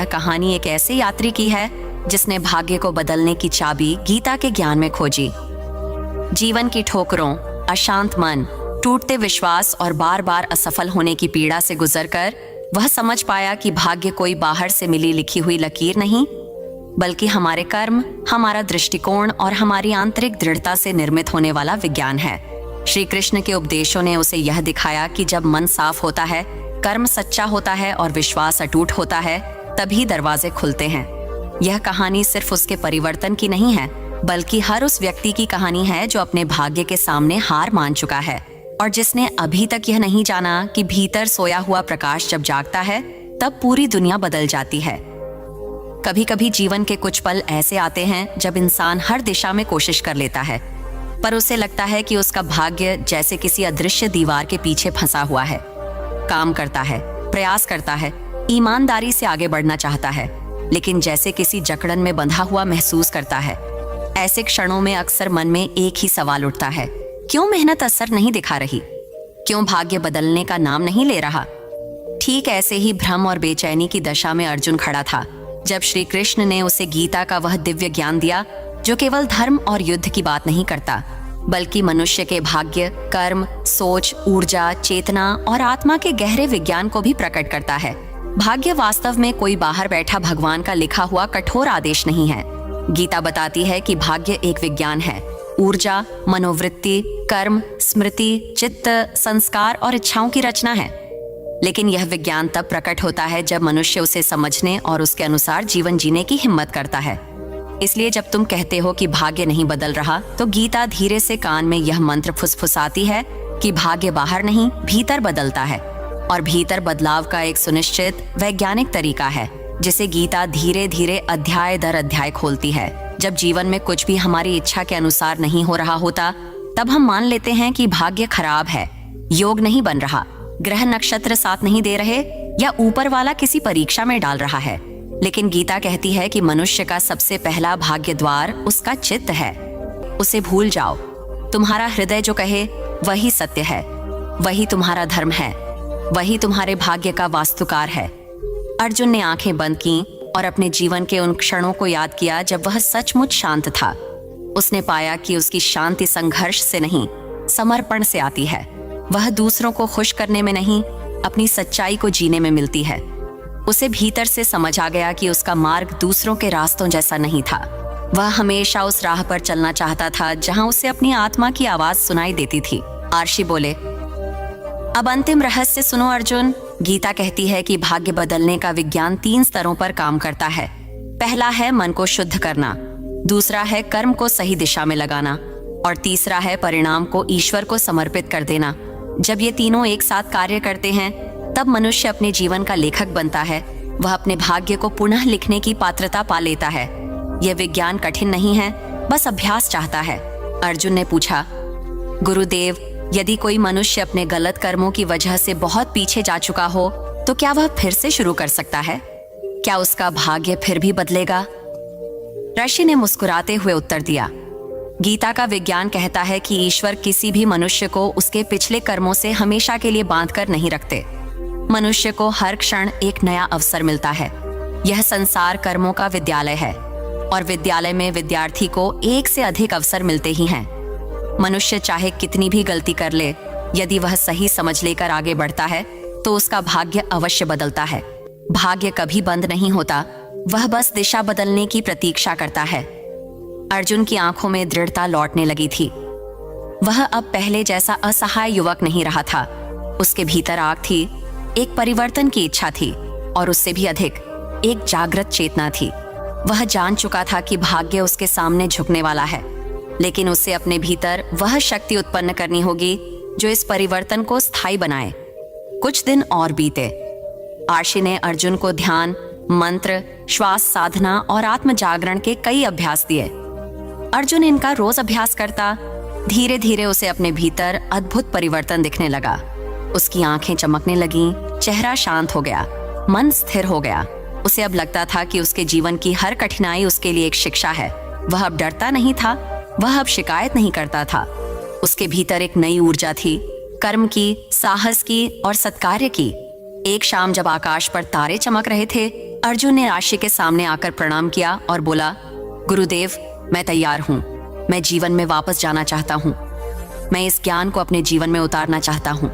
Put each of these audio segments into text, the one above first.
यह कहानी एक ऐसे यात्री की है जिसने भाग्य को बदलने की चाबी गीता के ज्ञान में खोजी। जीवन की ठोकरों, अशांत मन, टूटते विश्वास और बार बार असफल होने की पीड़ा से गुजरकर वह समझ पाया कि भाग्य कोई बाहर से मिली लिखी हुई लकीर नहीं, बल्कि हमारे कर्म, हमारा दृष्टिकोण और हमारी आंतरिक दृढ़ता से निर्मित होने वाला विज्ञान है। श्री कृष्ण के उपदेशों ने उसे यह दिखाया कि जब मन साफ होता है, कर्म सच्चा होता है और विश्वास अटूट होता है, तभी दरवाजे खुलते हैं। यह कहानी सिर्फ उसके परिवर्तन की नहीं है, बल्कि हर उस व्यक्ति की कहानी है जो अपने भाग्य के सामने हार मान चुका है और जिसने अभी तक यह नहीं जाना कि भीतर सोया हुआ प्रकाश जब जागता है तब पूरी दुनिया बदल जाती है। कभी कभी जीवन के कुछ पल ऐसे आते हैं जब इंसान हर दिशा में कोशिश कर लेता है, पर उसे लगता है कि उसका भाग्य जैसे किसी अदृश्य दीवार के पीछे फंसा हुआ है। काम करता है, प्रयास करता है, ईमानदारी से आगे बढ़ना चाहता है, लेकिन जैसे किसी जकड़न में बंधा हुआ महसूस करता है। ऐसे क्षणों में अक्सर मन में एक ही सवाल उठता है, क्यों मेहनत असर नहीं दिखा रही? क्यों भाग्य बदलने का नाम नहीं ले रहा? ठीक ऐसे ही भ्रम और बेचैनी की दशा में अर्जुन खड़ा था जब श्री कृष्ण ने उसे गीता का वह दिव्य ज्ञान दिया जो केवल धर्म और युद्ध की बात नहीं करता, बल्कि मनुष्य के भाग्य, कर्म, सोच, ऊर्जा, चेतना और आत्मा के गहरे विज्ञान को भी प्रकट करता है। भाग्य वास्तव में कोई बाहर बैठा भगवान का लिखा हुआ कठोर आदेश नहीं है। गीता बताती है कि भाग्य एक विज्ञान है। ऊर्जा, मनोवृत्ति, कर्म, स्मृति, चित्त, संस्कार और इच्छाओं की रचना है। लेकिन यह विज्ञान तब प्रकट होता है जब मनुष्य उसे समझने और उसके अनुसार जीवन जीने की हिम्मत करता है। इसलिए जब तुम कहते हो कि भाग्य नहीं बदल रहा, तो गीता धीरे से कान में यह मंत्र फुसफुसाती है कि भाग्य बाहर नहीं, भीतर बदलता है, और भीतर बदलाव का एक सुनिश्चित वैज्ञानिक तरीका है जिसे गीता धीरे धीरे अध्याय दर अध्याय खोलती है। जब जीवन में कुछ भी हमारी इच्छा के अनुसार नहीं हो रहा होता, तब हम मान लेते हैं कि भाग्य खराब है, योग नहीं बन रहा, ग्रह नक्षत्र साथ नहीं दे रहे, या ऊपर वाला किसी परीक्षा में डाल रहा है। लेकिन गीता कहती है कि मनुष्य का सबसे पहला भाग्य द्वार उसका चित्त है। उसे भूल जाओ। तुम्हारा हृदय जो कहे वही सत्य है, वही तुम्हारा धर्म है, वही तुम्हारे भाग्य का वास्तुकार है। अर्जुन ने आंखें बंद की और अपने जीवन के उन क्षणों को याद किया जब वह सचमुच शांत था। उसने पाया कि उसकी शांति संघर्ष से नहीं, समर्पण से आती है। वह दूसरों को खुश करने में नहीं, अपनी सच्चाई को जीने में मिलती है। उसे भीतर से समझ आ गया कि उसका मार्ग दूसरों के रास्तों जैसा नहीं था। वह हमेशा उस राह पर चलना चाहता था जहां उसे अपनी आत्मा की आवाज सुनाई देती थी। आर्षि बोले, अब अंतिम रहस्य सुनो अर्जुन। गीता कहती है कि भाग्य बदलने का विज्ञान 3 स्तरों पर काम करता है। पहला है मन को शुद्ध करना, दूसरा है कर्म को सही दिशा में लगाना, और तीसरा है परिणाम को ईश्वर को समर्पित कर देना। जब ये तीनों एक साथ कार्य करते हैं, तब मनुष्य अपने जीवन का लेखक बनता है। वह अपने भाग्य को पुनः लिखने की पात्रता पा लेता है। यह विज्ञान कठिन नहीं है, बस अभ्यास चाहता है। अर्जुन ने पूछा, गुरुदेव, यदि कोई मनुष्य अपने गलत कर्मों की वजह से बहुत पीछे जा चुका हो, तो क्या वह फिर से शुरू कर सकता है? क्या उसका भाग्य फिर भी बदलेगा? ऋषि ने मुस्कुराते हुए उत्तर दिया, गीता का विज्ञान कहता है कि ईश्वर किसी भी मनुष्य को उसके पिछले कर्मों से हमेशा के लिए बांधकर नहीं रखते। मनुष्य को हर क्षण एक नया अवसर मिलता है। यह संसार कर्मों का विद्यालय है, और विद्यालय में विद्यार्थी को एक से अधिक अवसर मिलते ही हैं। मनुष्य चाहे कितनी भी गलती कर ले, यदि वह सही समझ लेकर आगे बढ़ता है तो उसका भाग्य अवश्य बदलता है। भाग्य कभी बंद नहीं होता, वह बस दिशा बदलने की प्रतीक्षा करता है। अर्जुन की आंखों में दृढ़ता लौटने लगी थी। वह अब पहले जैसा असहाय युवक नहीं रहा था। उसके भीतर आग थी, एक परिवर्तन की इच्छा थी, और उससे भी अधिक एक जागृत चेतना थी। वह जान चुका था कि भाग्य उसके सामने झुकने वाला है, लेकिन उसे अपने भीतर वह शक्ति उत्पन्न करनी होगी जो इस परिवर्तन को स्थायी बनाए। कुछ दिन और बीते। आर्षि ने अर्जुन को ध्यान, मंत्र, श्वास साधना और आत्म जागरण के कई अभ्यास दिए। अर्जुन इनका रोज अभ्यास करता। धीरे धीरे उसे अपने भीतर अद्भुत परिवर्तन दिखने लगा। उसकी आंखें चमकने लगीं, चेहरा शांत हो गया, मन स्थिर हो गया। उसे अब लगता था कि उसके जीवन की हर कठिनाई उसके लिए एक शिक्षा है। वह अब डरता नहीं था, वह अब शिकायत नहीं करता था। उसके भीतर एक नई ऊर्जा थी, कर्म की, साहस की और सत्कार्य की। एक शाम जब आकाश पर तारे चमक रहे थे, अर्जुन ने आशी के सामने आकर प्रणाम किया और बोला, गुरुदेव, मैं तैयार हूँ। मैं जीवन में वापस जाना चाहता हूँ। मैं इस ज्ञान को अपने जीवन में उतारना चाहता हूँ।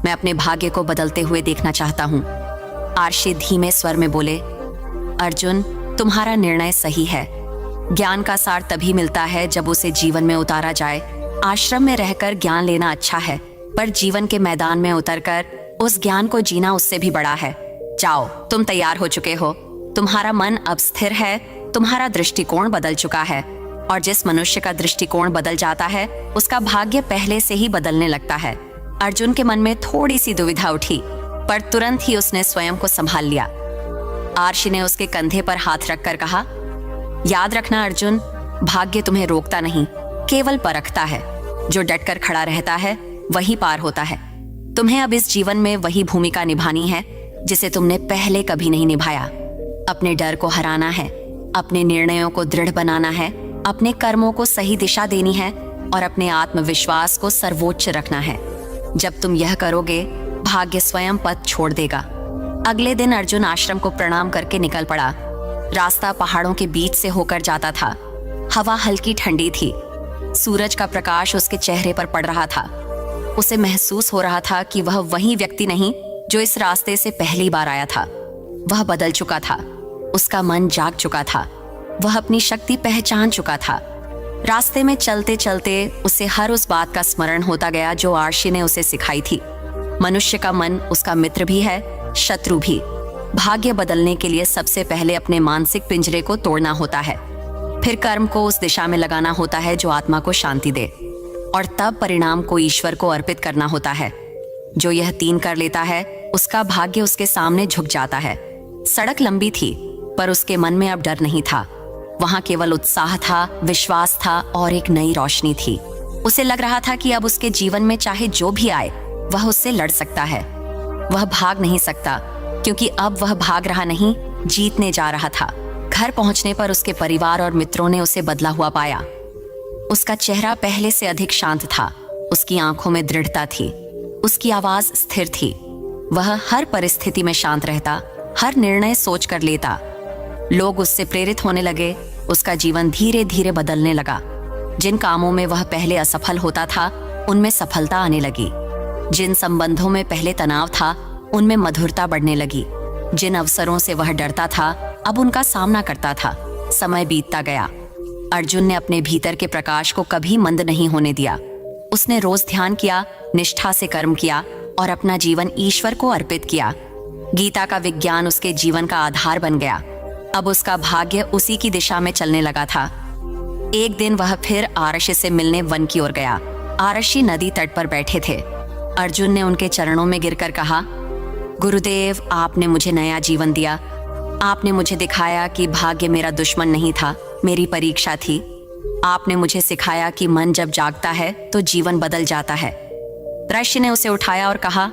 मैं अपने भाग्य को बदलते हुए देखना चाहता हूँ। आशी धीमे स्वर में बोले, अर्जुन, तुम्हारा निर्णय सही है। ज्ञान का सार तभी मिलता है जब उसे जीवन में उतारा जाए। आश्रम में रहकर ज्ञान लेना अच्छा है, पर जीवन के मैदान में उतरकर उस ज्ञान को जीना उससे भी बड़ा है। जाओ, तुम तैयार हो चुके हो। तुम्हारा मन अब स्थिर है, तुम्हारा दृष्टिकोण बदल चुका है, और जिस मनुष्य का दृष्टिकोण बदल जाता है उसका भाग्य पहले से ही बदलने लगता है। अर्जुन के मन में थोड़ी सी दुविधा उठी, पर तुरंत ही उसने स्वयं को संभाल लिया। आर्षि ने उसके कंधे पर हाथ रखकर कहा, याद रखना अर्जुन, भाग्य तुम्हें रोकता नहीं, केवल परखता है। जो डटकर खड़ा रहता है वही पार होता है। तुम्हें अब इस जीवन में वही भूमिका निभानी है जिसे तुमने पहले कभी नहीं निभाया। अपने डर को हराना है, अपने निर्णयों को दृढ़ बनाना है, अपने कर्मों को सही दिशा देनी है और अपने आत्मविश्वास को सर्वोच्च रखना है। जब तुम यह करोगे, भाग्य स्वयं पथ छोड़ देगा। अगले दिन अर्जुन आश्रम को प्रणाम करके निकल पड़ा। रास्ता पहाड़ों के बीच से होकर जाता था। हवा हल्की ठंडी थी। सूरज का प्रकाश उसके चेहरे पर पड़ रहा था। उसे महसूस हो रहा था कि वह वही व्यक्ति नहीं जो इस रास्ते से पहली बार आया था। वह बदल चुका था। उसका मन जाग चुका था। वह अपनी शक्ति पहचान चुका था। रास्ते में चलते चलते उसे हर उस बात का स्मरण होता गया जो आर्षि ने उसे सिखाई थी। मनुष्य का मन उसका मित्र भी है, शत्रु भी। भाग्य बदलने के लिए सबसे पहले अपने मानसिक पिंजरे को तोड़ना होता है, फिर कर्म को उस दिशा में लगाना होता है जो आत्मा को शांति दे, और तब परिणाम को ईश्वर को अर्पित करना होता है। जो यह तीन कर लेता है उसका भाग्य उसके सामने झुक जाता है। सड़क लंबी थी, पर उसके मन में अब डर नहीं था। वहां केवल उत्साह था, विश्वास था और एक नई रोशनी थी। उसे लग रहा था कि अब उसके जीवन में चाहे जो भी आए वह उससे लड़ सकता है। वह भाग नहीं सकता, क्योंकि अब वह भाग रहा नहीं, जीतने जा रहा था। घर पहुंचने पर उसके परिवार और मित्रों ने उसे बदला हुआ पाया। उसका चेहरा पहले से अधिक शांत था। उसकी आंखों में दृढ़ता थी। उसकी आवाज स्थिर थी। वह हर परिस्थिति में शांत रहता, हर निर्णय सोच कर लेता। लोग उससे प्रेरित होने लगे। उसका जीवन धीरे धीरे बदलने लगा। जिन कामों में वह पहले असफल होता था उनमें सफलता आने लगी। जिन संबंधों में पहले तनाव था उनमें मधुरता बढ़ने लगी। जिन अवसरों से वह डरता था अब उनका सामना करता था। समय बीतता गया। अर्जुन ने अपने भीतर के प्रकाश को कभी मंद नहीं होने दिया। उसने रोज ध्यान किया, निष्ठा से कर्म किया और अपना जीवन ईश्वर को अर्पित किया। गीता का विज्ञान उसके जीवन का आधार बन गया। अब उसका भाग्य उसी की दिशा में चलने लगा था। एक दिन वह फिर आरषि से मिलने वन की ओर गया। आरषि नदी तट पर बैठे थे। अर्जुन ने उनके चरणों में गिरकर कहा, गुरुदेव, आपने मुझे नया जीवन दिया। आपने मुझे दिखाया कि भाग्य मेरा दुश्मन नहीं था, मेरी परीक्षा थी। आपने मुझे सिखाया कि मन जब जागता है तो जीवन बदल जाता है। ऋषि ने उसे उठाया और कहा,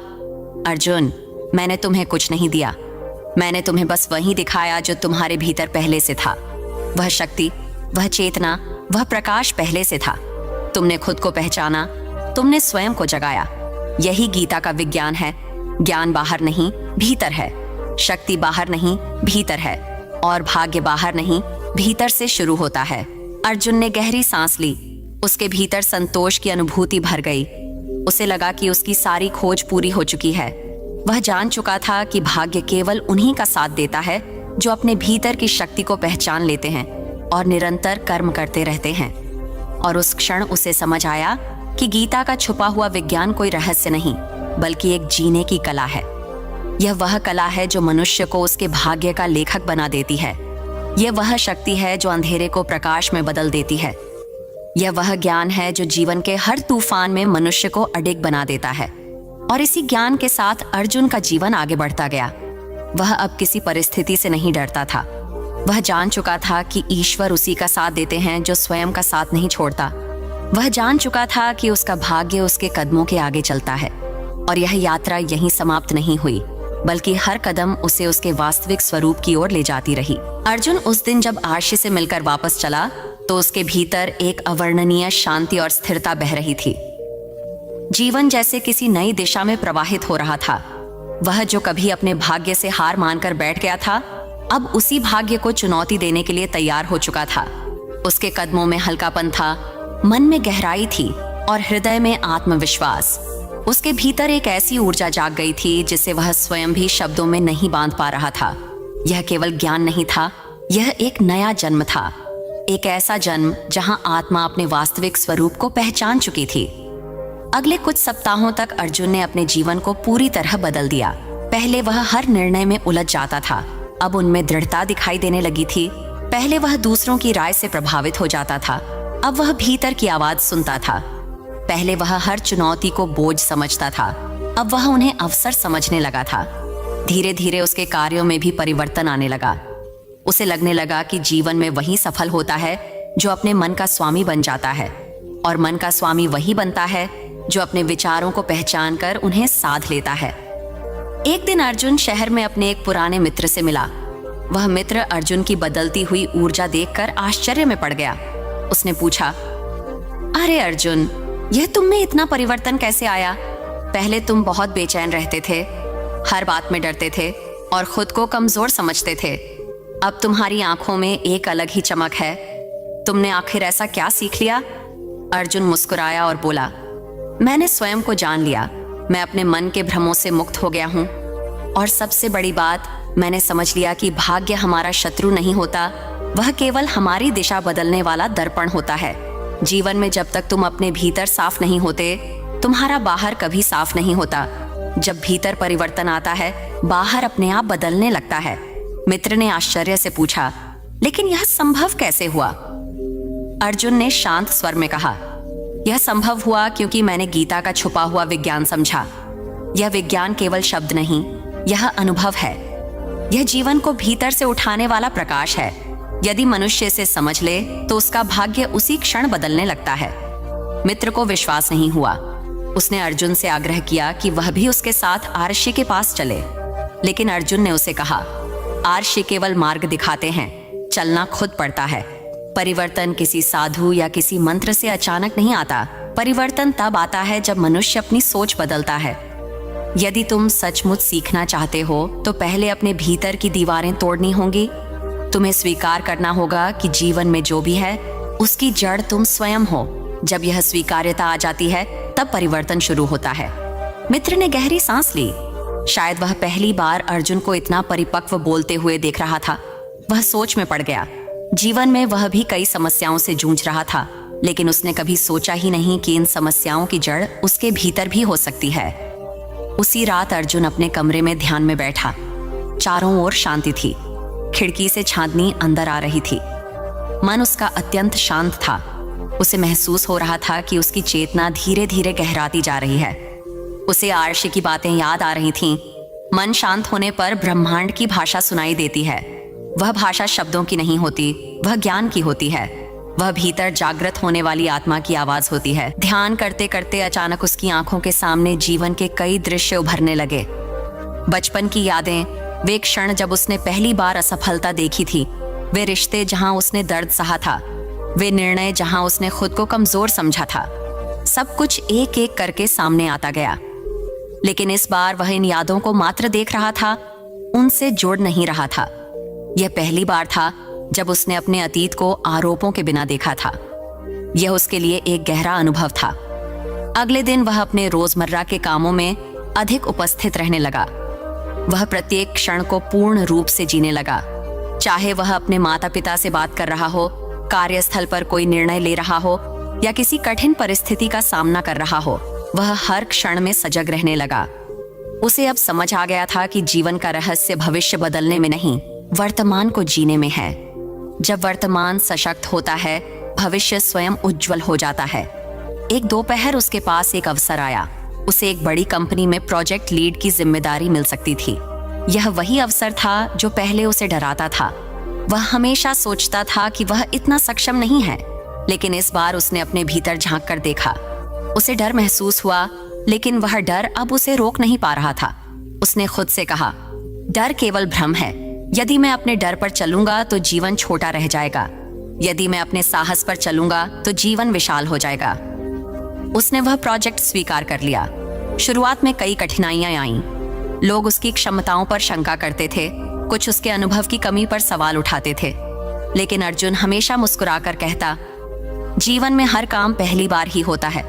अर्जुन, मैंने तुम्हें कुछ नहीं दिया। मैंने तुम्हें बस वही दिखाया जो तुम्हारे भीतर पहले से था। वह शक्ति, वह चेतना, वह प्रकाश पहले से था। तुमने खुद को पहचाना, तुमने स्वयं को जगाया। यही गीता का विज्ञान है। ज्ञान बाहर नहीं, भीतर है। शक्ति बाहर नहीं, भीतर है। और भाग्य बाहर नहीं, भीतर से शुरू होता है। अर्जुन ने गहरी सांस ली। उसके भीतर संतोष की अनुभूति भर गई। उसे लगा कि उसकी सारी खोज पूरी हो चुकी है। वह जान चुका था कि भाग्य केवल उन्हीं का साथ देता है जो अपने भीतर की शक्ति को पहचान लेते हैं और निरंतर कर्म करते रहते हैं। और उस क्षण उसे समझ आया कि गीता का छुपा हुआ विज्ञान कोई रहस्य नहीं, बल्कि एक जीने की कला है। यह वह कला है जो मनुष्य को उसके भाग्य का लेखक बना देती है। यह वह शक्ति है जो अंधेरे को प्रकाश में बदल देती है। यह वह ज्ञान है जो जीवन के हर तूफान में मनुष्य को अडिग बना देता है। और इसी ज्ञान के साथ अर्जुन का जीवन आगे बढ़ता गया। वह अब किसी परिस्थिति से नहीं डरता था। वह जान चुका था कि ईश्वर उसी का साथ देते हैं जो स्वयं का साथ नहीं छोड़ता। वह जान चुका था कि उसका भाग्य उसके कदमों के आगे चलता है। और यह यात्रा यहीं समाप्त नहीं हुई, बल्कि हर कदम उसे उसके वास्तविक स्वरूप की ओर ले जाती रही। अर्जुन उस दिन जब आर्षि से मिलकर वापस चला तो उसके भीतर एक अवर्णनीय शांति और स्थिरता बह रही थी। जीवन जैसे किसी नई दिशा में प्रवाहित हो रहा था। वह जो कभी अपने भाग्य से हार मानकर बैठ गया था, अब उसी भाग्य को चुनौती देने के लिए तैयार हो चुका था। उसके कदमों में हल्कापन था, मन में गहराई थी और हृदय में आत्मविश्वास। उसके भीतर एक ऐसी ऊर्जा जाग गई थी जिसे वह स्वयं भी शब्दों में नहीं बांध पा रहा था। यह केवल ज्ञान नहीं था, यह एक नया जन्म था, एक ऐसा जन्म जहां आत्मा अपने वास्तविक स्वरूप को पहचान चुकी थी। अगले कुछ सप्ताहों तक अर्जुन ने अपने जीवन को पूरी तरह बदल दिया। पहले वह हर निर्णय में उलझ जाता था, अब उनमें दृढ़ता दिखाई देने लगी थी। पहले वह दूसरों की राय से प्रभावित हो जाता था, अब वह भीतर की आवाज सुनता था। पहले वह हर चुनौती को बोझ समझता था, अब वह उन्हें अवसर समझने लगा था। धीरे धीरे उसके कार्यों में भी परिवर्तन आने लगा। उसे लगने लगा कि जीवन में वही सफल होता है जो अपने मन का स्वामी बन जाता है, और मन का स्वामी वही बनता है जो अपने विचारों को पहचान कर उन्हें साध लेता है। एक दिन अर्जुन शहर में अपने एक पुराने मित्र से मिला। वह मित्र अर्जुन की बदलती हुई ऊर्जा देखकर आश्चर्य में पड़ गया। उसने पूछा, अरे अर्जुन, यह तुम में इतना परिवर्तन कैसे आया? पहले तुम बहुत बेचैन रहते थे, हर बात में डरते थे और खुद को कमजोर समझते थे। अब तुम्हारी आंखों में एक अलग ही चमक है। तुमने आखिर ऐसा क्या सीख लिया? अर्जुन मुस्कुराया और बोला, मैंने स्वयं को जान लिया। मैं अपने मन के भ्रमों से मुक्त हो गया हूँ, और सबसे बड़ी बात, मैंने समझ लिया कि भाग्य हमारा शत्रु नहीं होता, वह केवल हमारी दिशा बदलने वाला दर्पण होता है। जीवन में जब तक तुम अपने भीतर साफ नहीं होते, तुम्हारा बाहर कभी साफ नहीं होता। जब भीतर परिवर्तन आता है, बाहर अपने आप बदलने लगता है। मित्र ने आश्चर्य से पूछा, लेकिन यह संभव कैसे हुआ? अर्जुन ने शांत स्वर में कहा, यह संभव हुआ क्योंकि मैंने गीता का छुपा हुआ विज्ञान समझा। यह विज्ञान केवल शब्द नहीं, यह अनुभव है। यह जीवन को भीतर से उठाने वाला प्रकाश है। यदि मनुष्य इसे समझ ले तो उसका भाग्य उसी क्षण बदलने लगता है। मित्र को विश्वास नहीं हुआ। उसने अर्जुन से आग्रह किया कि वह भी उसके साथ आर्षि के पास चले, लेकिन अर्जुन ने उसे कहा, आर्षि केवल मार्ग दिखाते हैं, चलना खुद पड़ता है। परिवर्तन किसी साधु या किसी मंत्र से अचानक नहीं आता। परिवर्तन तब आता है जब मनुष्य अपनी सोच बदलता है। यदि तुम सचमुच सीखना चाहते हो तो पहले अपने भीतर की दीवारें तोड़नी होंगी। तुम्हें स्वीकार करना होगा कि जीवन में जो भी है उसकी जड़ तुम स्वयं हो। जब यह स्वीकार्यता आ जाती है तब परिवर्तन शुरू होता है। मित्र ने गहरी सांस ली। शायद वह पहली बार अर्जुन को इतना परिपक्व बोलते हुए देख रहा था। वह सोच में पड़ गया। जीवन में वह भी कई समस्याओं से जूझ रहा था, लेकिन उसने कभी सोचा ही नहीं कि इन समस्याओं की जड़ उसके भीतर भी हो सकती है। उसी रात अर्जुन अपने कमरे में ध्यान में बैठा। चारों ओर शांति थी। खिड़की से चांदनी अंदर आ रही थी। मन उसका अत्यंत शांत था। उसे महसूस हो रहा था कि उसकी चेतना धीरे धीरे गहराती जा रही है। उसे आर्षि की बातें याद आ रही थीं। मन शांत होने पर ब्रह्मांड की भाषा सुनाई देती है। वह भाषा शब्दों की नहीं होती, वह ज्ञान की होती है। वह भीतर जागृत होने वाली आत्मा की आवाज होती है। ध्यान करते करते अचानक उसकी आंखों के सामने जीवन के कई दृश्य उभरने लगे। बचपन की यादें, वे क्षण जब उसने पहली बार असफलता देखी थी, वे रिश्ते जहां उसने दर्द सहा था, वे निर्णय जहां उसने खुद को कमजोर समझा था। सब कुछ एक एक करके सामने आता गया। लेकिन इस बार वह इन यादों को मात्र देख रहा था, उनसे जोड़ नहीं रहा था। यह पहली बार था जब उसने अपने अतीत को आरोपों के बिना देखा था। यह उसके लिए एक गहरा अनुभव था। अगले दिन वह अपने रोजमर्रा के कामों में अधिक उपस्थित रहने लगा। वह प्रत्येक क्षण को पूर्ण रूप से जीने लगा। चाहे वह अपने माता पिता से बात कर रहा हो, कार्यस्थल पर कोई निर्णय ले रहा हो या किसी कठिन परिस्थिति का सामना कर रहा हो, वह हर क्षण में सजग रहने लगा। उसे अब समझ आ गया था कि जीवन का रहस्य भविष्य बदलने में नहीं, वर्तमान को जीने में है। जब वर्तमान सशक्त होता है, भविष्य स्वयं उज्जवल हो जाता है। एक दोपहर उसके पास एक अवसर आया। उसे एक बड़ी कंपनी में प्रोजेक्ट लीड की जिम्मेदारी मिल सकती थी। यह वही अवसर था जो पहले उसे डराता था। वह हमेशा सोचता था कि वह इतना सक्षम नहीं है, लेकिन इस बार उसने अपने भीतर झांक कर देखा। उसे डर महसूस हुआ, लेकिन वह डर अब उसे रोक नहीं पा रहा था। उसने खुद से कहा, डर केवल भ्रम है। यदि मैं अपने डर पर चलूंगा तो जीवन छोटा रह जाएगा। यदि मैं अपने साहस पर चलूंगा तो जीवन विशाल हो जाएगा। उसने वह प्रोजेक्ट स्वीकार कर लिया। शुरुआत में कई कठिनाइयां आईं। लोग उसकी क्षमताओं पर शंका करते थे, कुछ उसके अनुभव की कमी पर सवाल उठाते थे, लेकिन अर्जुन हमेशा मुस्कुराकर कहता, जीवन में हर काम पहली बार ही होता है।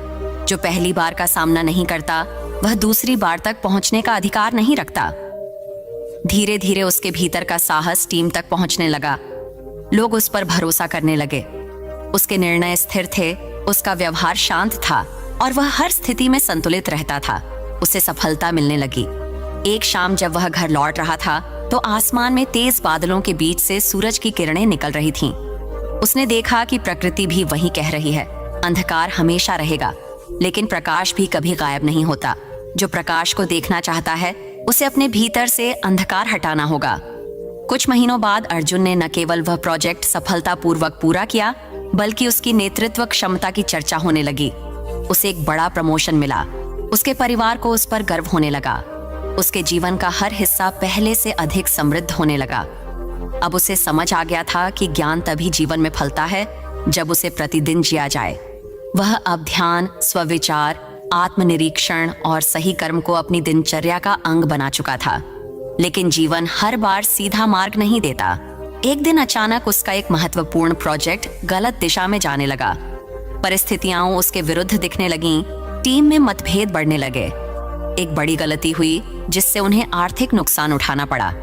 जो पहली बार का सामना नहीं करता वह दूसरी बार तक पहुंचने का अधिकार नहीं रखता। धीरे धीरे उसके भीतर का साहस टीम तक पहुंचने लगा। लोग उस पर भरोसा करने लगे। उसके निर्णय स्थिर थे, उसका व्यवहार शांत था और वह हर स्थिति में संतुलित रहता था। उसे सफलता मिलने लगी। एक शाम जब वह घर लौट रहा था तो आसमान में तेज बादलों के बीच से सूरज की किरणें निकल रही थीं। उसने देखा कि प्रकृति भी वही कह रही है, अंधकार हमेशा रहेगा, लेकिन प्रकाश भी कभी गायब नहीं होता। जो प्रकाश को देखना चाहता है उसे अपने भीतर से अंधकार हटाना होगा। कुछ महीनों बाद अर्जुन ने न केवल वह प्रोजेक्ट सफलतापूर्वक पूरा किया, बल्कि उसकी नेतृत्व क्षमता की चर्चा होने लगी। उसे एक बड़ा प्रमोशन मिला। उसके परिवार को उस पर गर्व होने लगा। उसके जीवन का हर हिस्सा पहले से अधिक समृद्ध होने लगा। अब उसे समझ आ गया था कि ज्ञान तभी जीवन में फलता है जब उसे प्रतिदिन जिया जाए। वह अब ध्यान, स्वविचार, आत्मनिरीक्षण और सही कर्म को अपनी दिनचर्या का अंग बना चुका था। लेकिन जीवन हर बार सीधा मार्ग नहीं देता। एक दिन अचानक उसका एक महत्वपूर्ण प्रोजेक्ट गलत दिशा में जाने लगा। परिस्थितियां उसके विरुद्ध दिखने लगीं, टीम में मतभेद बढ़ने लगे। एक बड़ी गलती हुई जिससे उन्हें आर्थिक नुकसान उठाना पड़ा।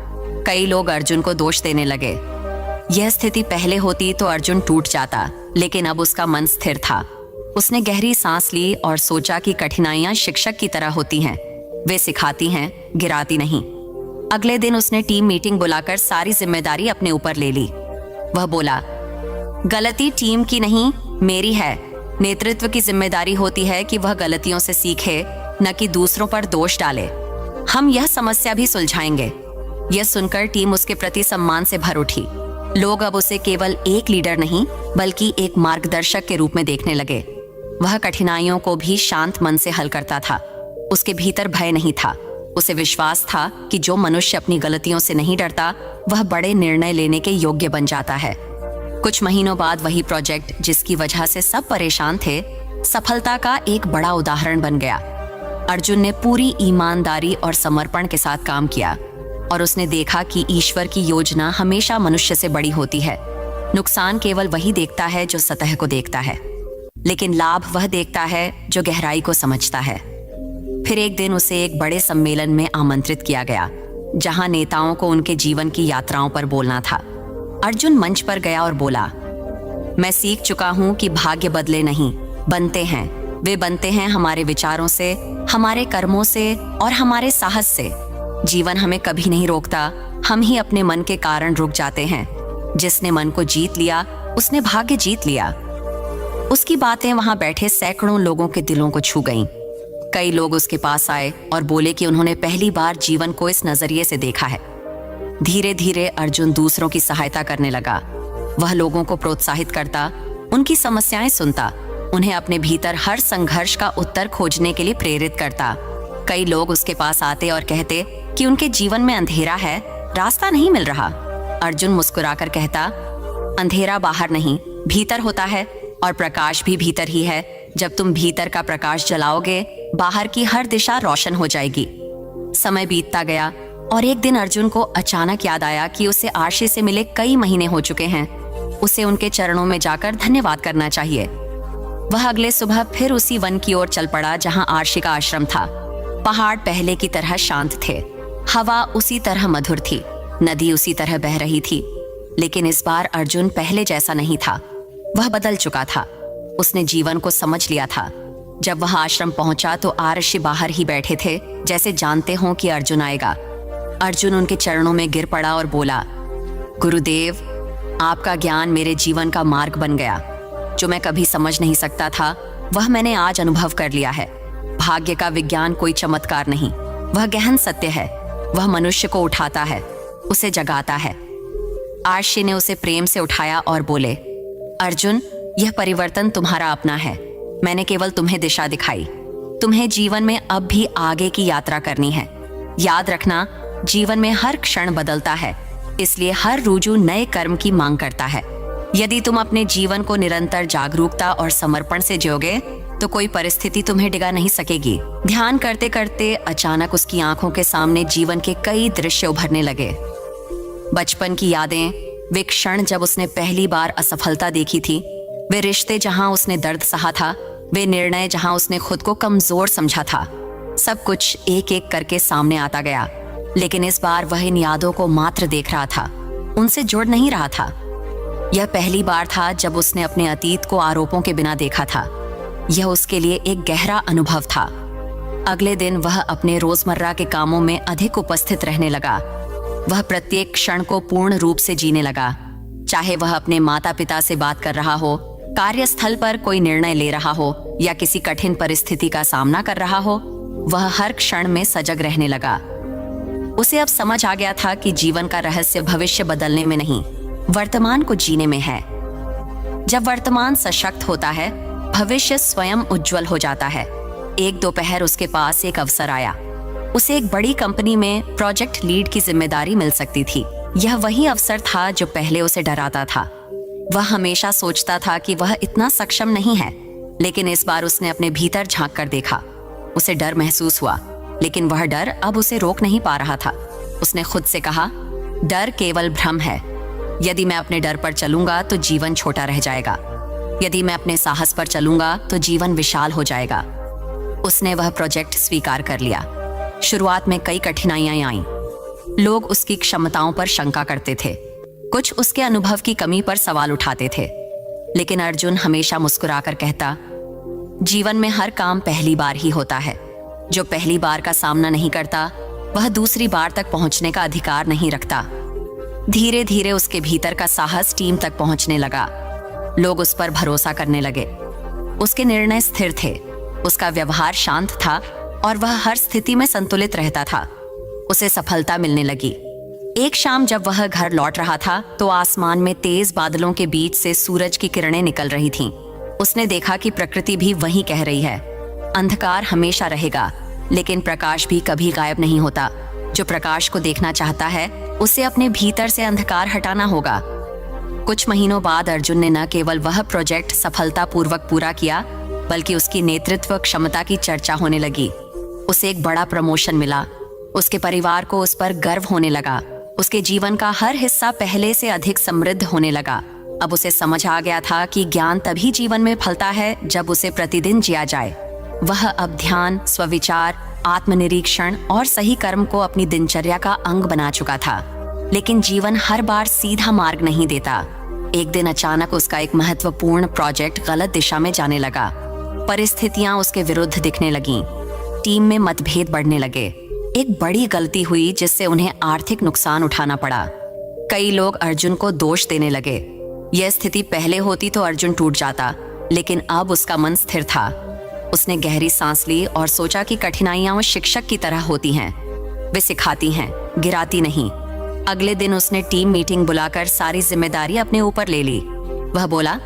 कई लोग अर्जुन को दोष देने लगे। यह स्थिति पहले होती तो अर्जुन टूट जाता, लेकिन अब उसका मन स्थिर था। उसने गहरी सांस ली और सोचा कि कठिनाइयां शिक्षक की तरह होती हैं, वे सिखाती हैं, गिराती नहीं। अगले दिन उसने टीम मीटिंग बुलाकर सारी जिम्मेदारी अपने ऊपर ले ली। वह बोला, गलती टीम की नहीं, मेरी है। नेतृत्व की जिम्मेदारी होती है कि वह गलतियों से सीखे, न कि दूसरों पर दोष डाले। हम यह समस्या भी सुलझाएंगे। यह सुनकर टीम उसके प्रति सम्मान से भर उठी। लोग अब उसे केवल एक लीडर नहीं, बल्कि एक मार्गदर्शक के रूप में देखने लगे। वह कठिनाइयों को भी शांत मन से हल करता था। उसके भीतर भय नहीं था। उसे विश्वास था कि जो मनुष्य अपनी गलतियों से नहीं डरता, वह बड़े निर्णय लेने के योग्य बन जाता है। कुछ महीनों बाद वही प्रोजेक्ट जिसकी वजह से सब परेशान थे, सफलता का एक बड़ा उदाहरण बन गया। अर्जुन ने पूरी ईमानदारी और समर्पण के साथ काम किया और उसने देखा कि ईश्वर की योजना हमेशा मनुष्य से बड़ी होती है। नुकसान केवल वही देखता है जो सतह को देखता है, लेकिन लाभ वह देखता है जो गहराई को समझता है। फिर एक दिन उसे एक बड़े सम्मेलन में आमंत्रित किया गया, जहां नेताओं को उनके जीवन की यात्राओं पर बोलना था। अर्जुन मंच पर गया और बोला, मैं सीख चुका हूं कि भाग्य बदले नहीं, बनते हैं। वे बनते हैं हमारे विचारों से, हमारे कर्मों से और हमारे साहस से। जीवन हमें कभी नहीं रोकता, हम ही अपने मन के कारण रुक जाते हैं। जिसने मन को जीत लिया, उसने भाग्य जीत लिया। उसकी बातें वहां बैठे सैकड़ों लोगों के दिलों को छू गईं। कई लोग उसके पास आए और बोले कि उन्होंने पहली बार जीवन को इस नजरिए से देखा है। धीरे धीरे अर्जुन दूसरों की सहायता करने लगा। वह लोगों को प्रोत्साहित करता, उनकी समस्याएं सुनता, उन्हें अपने भीतर हर संघर्ष का उत्तर खोजने के लिए प्रेरित करता। कई लोग उसके पास आते और कहते कि उनके जीवन में अंधेरा है, रास्ता नहीं मिल रहा। अर्जुन मुस्कुराकर कहता, अंधेरा बाहर नहीं, भीतर होता है, और प्रकाश भी भीतर ही है। जब तुम भीतर का प्रकाश जलाओगे, बाहर की हर दिशा रोशन हो जाएगी। समय बीतता गया और एक दिन अर्जुन को अचानक याद आया कि उसे आशी से मिले कई महीने हो चुके हैं। उसे उनके चरणों में जाकर धन्यवाद करना चाहिए। वह अगले सुबह फिर उसी वन की ओर चल पड़ा जहां आर्षी का आश्रम था। पहाड़ पहले की तरह शांत थे, हवा उसी तरह मधुर थी, नदी उसी तरह बह रही थी। लेकिन इस बार अर्जुन पहले जैसा नहीं था। वह बदल चुका था। उसने जीवन को समझ लिया था। जब वह आश्रम पहुंचा तो आर्षी बाहर ही बैठे थे, जैसे जानते हों कि अर्जुन आएगा। अर्जुन उनके चरणों में गिर पड़ा और बोला, गुरुदेव, आपका ज्ञान मेरे जीवन का मार्ग बन गया। जो मैं कभी समझ नहीं सकता था, वह मैंने आज अनुभव कर लिया है। भाग्य का विज्ञान कोई चमत्कार नहीं, वह गहन सत्य है। वह मनुष्य को उठाता है, उसे जगाता है। आर्षी ने उसे प्रेम से उठाया और बोले, अर्जुन, यह परिवर्तन तुम्हारा अपना है। मैंने केवल तुम्हें दिशा दिखाई। तुम्हें जीवन में अब भी आगे की यात्रा करनी है। याद रखना, जीवन में हर क्षण बदलता है, इसलिए हर रुजू नए कर्म की मांग करता है। यदि तुम अपने जीवन को निरंतर जागरूकता और समर्पण से जियोगे तो कोई परिस्थिति तुम्हें डिगा नहीं सकेगी। ध्यान करते करते अचानक उसकी आंखों के सामने जीवन के कई दृश्य उभरने लगे। बचपन की यादें, वे क्षण जब उसने पहली बार असफलता देखी थी, वे रिश्ते जहां उसने दर्द सहा था, वे निर्णय जहां उसने खुद को कमजोर समझा था, सब कुछ एक एक करके सामने आता गया। लेकिन इस बार वह इन यादों को मात्र देख रहा था, उनसे जुड़ नहीं रहा था। यह पहली बार था जब उसने अपने अतीत को आरोपों के बिना देखा था। यह उसके लिए एक गहरा अनुभव था। अगले दिन वह अपने रोजमर्रा के कामों में अधिक उपस्थित रहने लगा। वह प्रत्येक क्षण को पूर्ण रूप से जीने लगा। चाहे वह अपने माता पिता से बात कर रहा हो, कार्यस्थल पर कोई निर्णय ले रहा हो या किसी कठिन परिस्थिति का सामना कर रहा हो, वह हर क्षण में सजग रहने लगा। उसे अब समझ आ गया था कि जीवन का रहस्य भविष्य बदलने में नहीं, वर्तमान को जीने में है। जब वर्तमान सशक्त होता है, भविष्य स्वयं उज्जवल हो जाता है। एक दोपहर उसके पास एक अवसर आया। उसे एक बड़ी कंपनी में प्रोजेक्ट लीड की जिम्मेदारी मिल सकती थी। यह वही अवसर था जो पहले उसे डराता था। वह हमेशा सोचता था कि वह इतना सक्षम नहीं है, लेकिन इस बार उसने अपने भीतर झांक कर देखा। उसे डर महसूस हुआ, लेकिन वह डर अब उसे रोक नहीं पा रहा था। उसने खुद से कहा, डर केवल भ्रम है। यदि मैं अपने डर पर चलूंगा तो जीवन छोटा रह जाएगा। यदि मैं अपने साहस पर चलूंगा तो जीवन विशाल हो जाएगा। उसने वह प्रोजेक्ट स्वीकार कर लिया। शुरुआत में कई कठिनाइयां आईं। लोग उसकी क्षमताओं पर शंका करते थे, कुछ उसके अनुभव की कमी पर सवाल उठाते थे, लेकिन अर्जुन हमेशा मुस्कुराकर कहता, जीवन में हर काम पहली बार ही होता है। जो पहली बार का सामना नहीं करता, वह दूसरी बार तक पहुंचने का अधिकार नहीं रखता। धीरे धीरे उसके भीतर का साहस टीम तक पहुंचने लगा। लोग उस पर भरोसा करने लगे। उसके निर्णय स्थिर थे, उसका व्यवहार शांत था और वह हर स्थिति में संतुलित रहता था। उसे सफलता मिलने लगी। एक शाम जब वह घर लौट रहा था तो आसमान में तेज बादलों के बीच से सूरज की किरणें निकल रही थीं। उसने देखा कि प्रकृति भी वही कह रही है, अंधकार हमेशा रहेगा, लेकिन प्रकाश भी कभी गायब नहीं होता। जो प्रकाश को देखना चाहता है, उसे अपने भीतर से अंधकार हटाना होगा। कुछ महीनों बाद अर्जुन ने न केवल वह प्रोजेक्ट सफलतापूर्वक पूरा किया, बल्कि उसकी नेतृत्व क्षमता की चर्चा होने लगी। उसे एक बड़ा प्रमोशन मिला। उसके परिवार को उस पर गर्व होने लगा। उसके जीवन का हर हिस्सा पहले से अधिक समृद्ध होने लगा। अब उसे समझ आ गया था कि ज्ञान तभी जीवन में फलता है जब उसे प्रतिदिन जिया जाए। वह अब ध्यान, स्वविचार, आत्मनिरीक्षण और सही कर्म को अपनी दिनचर्या का अंग बना चुका था। लेकिन जीवन हर बार सीधा मार्ग नहीं देता। एक दिन अचानक उसका एक महत्वपूर्ण प्रोजेक्ट गलत दिशा में जाने लगा। परिस्थितियां उसके विरुद्ध दिखने लगीं। टीम में मतभेद बढ़ने लगे। एक बड़ी गलती हुई जिससे उन्हें आर्थिक नुकसान उठाना पड़ा। कई लोग अर्जुन को दोष देने लगे। यह स्थिति पहले होती तो अर्जुन टूट जाता, लेकिन अब उसका मन स्थिर था। उसने गहरी सांस ली और सोचा कि कठिनाइयां वो शिक्षक की तरह होती हैं। वे सिखाती हैं, गिराती नहीं। अगले दिन उसने टीम मीटिंग बुलाकर सारी जिम्मेदारी अपने ऊपर ले ली। वह बोला,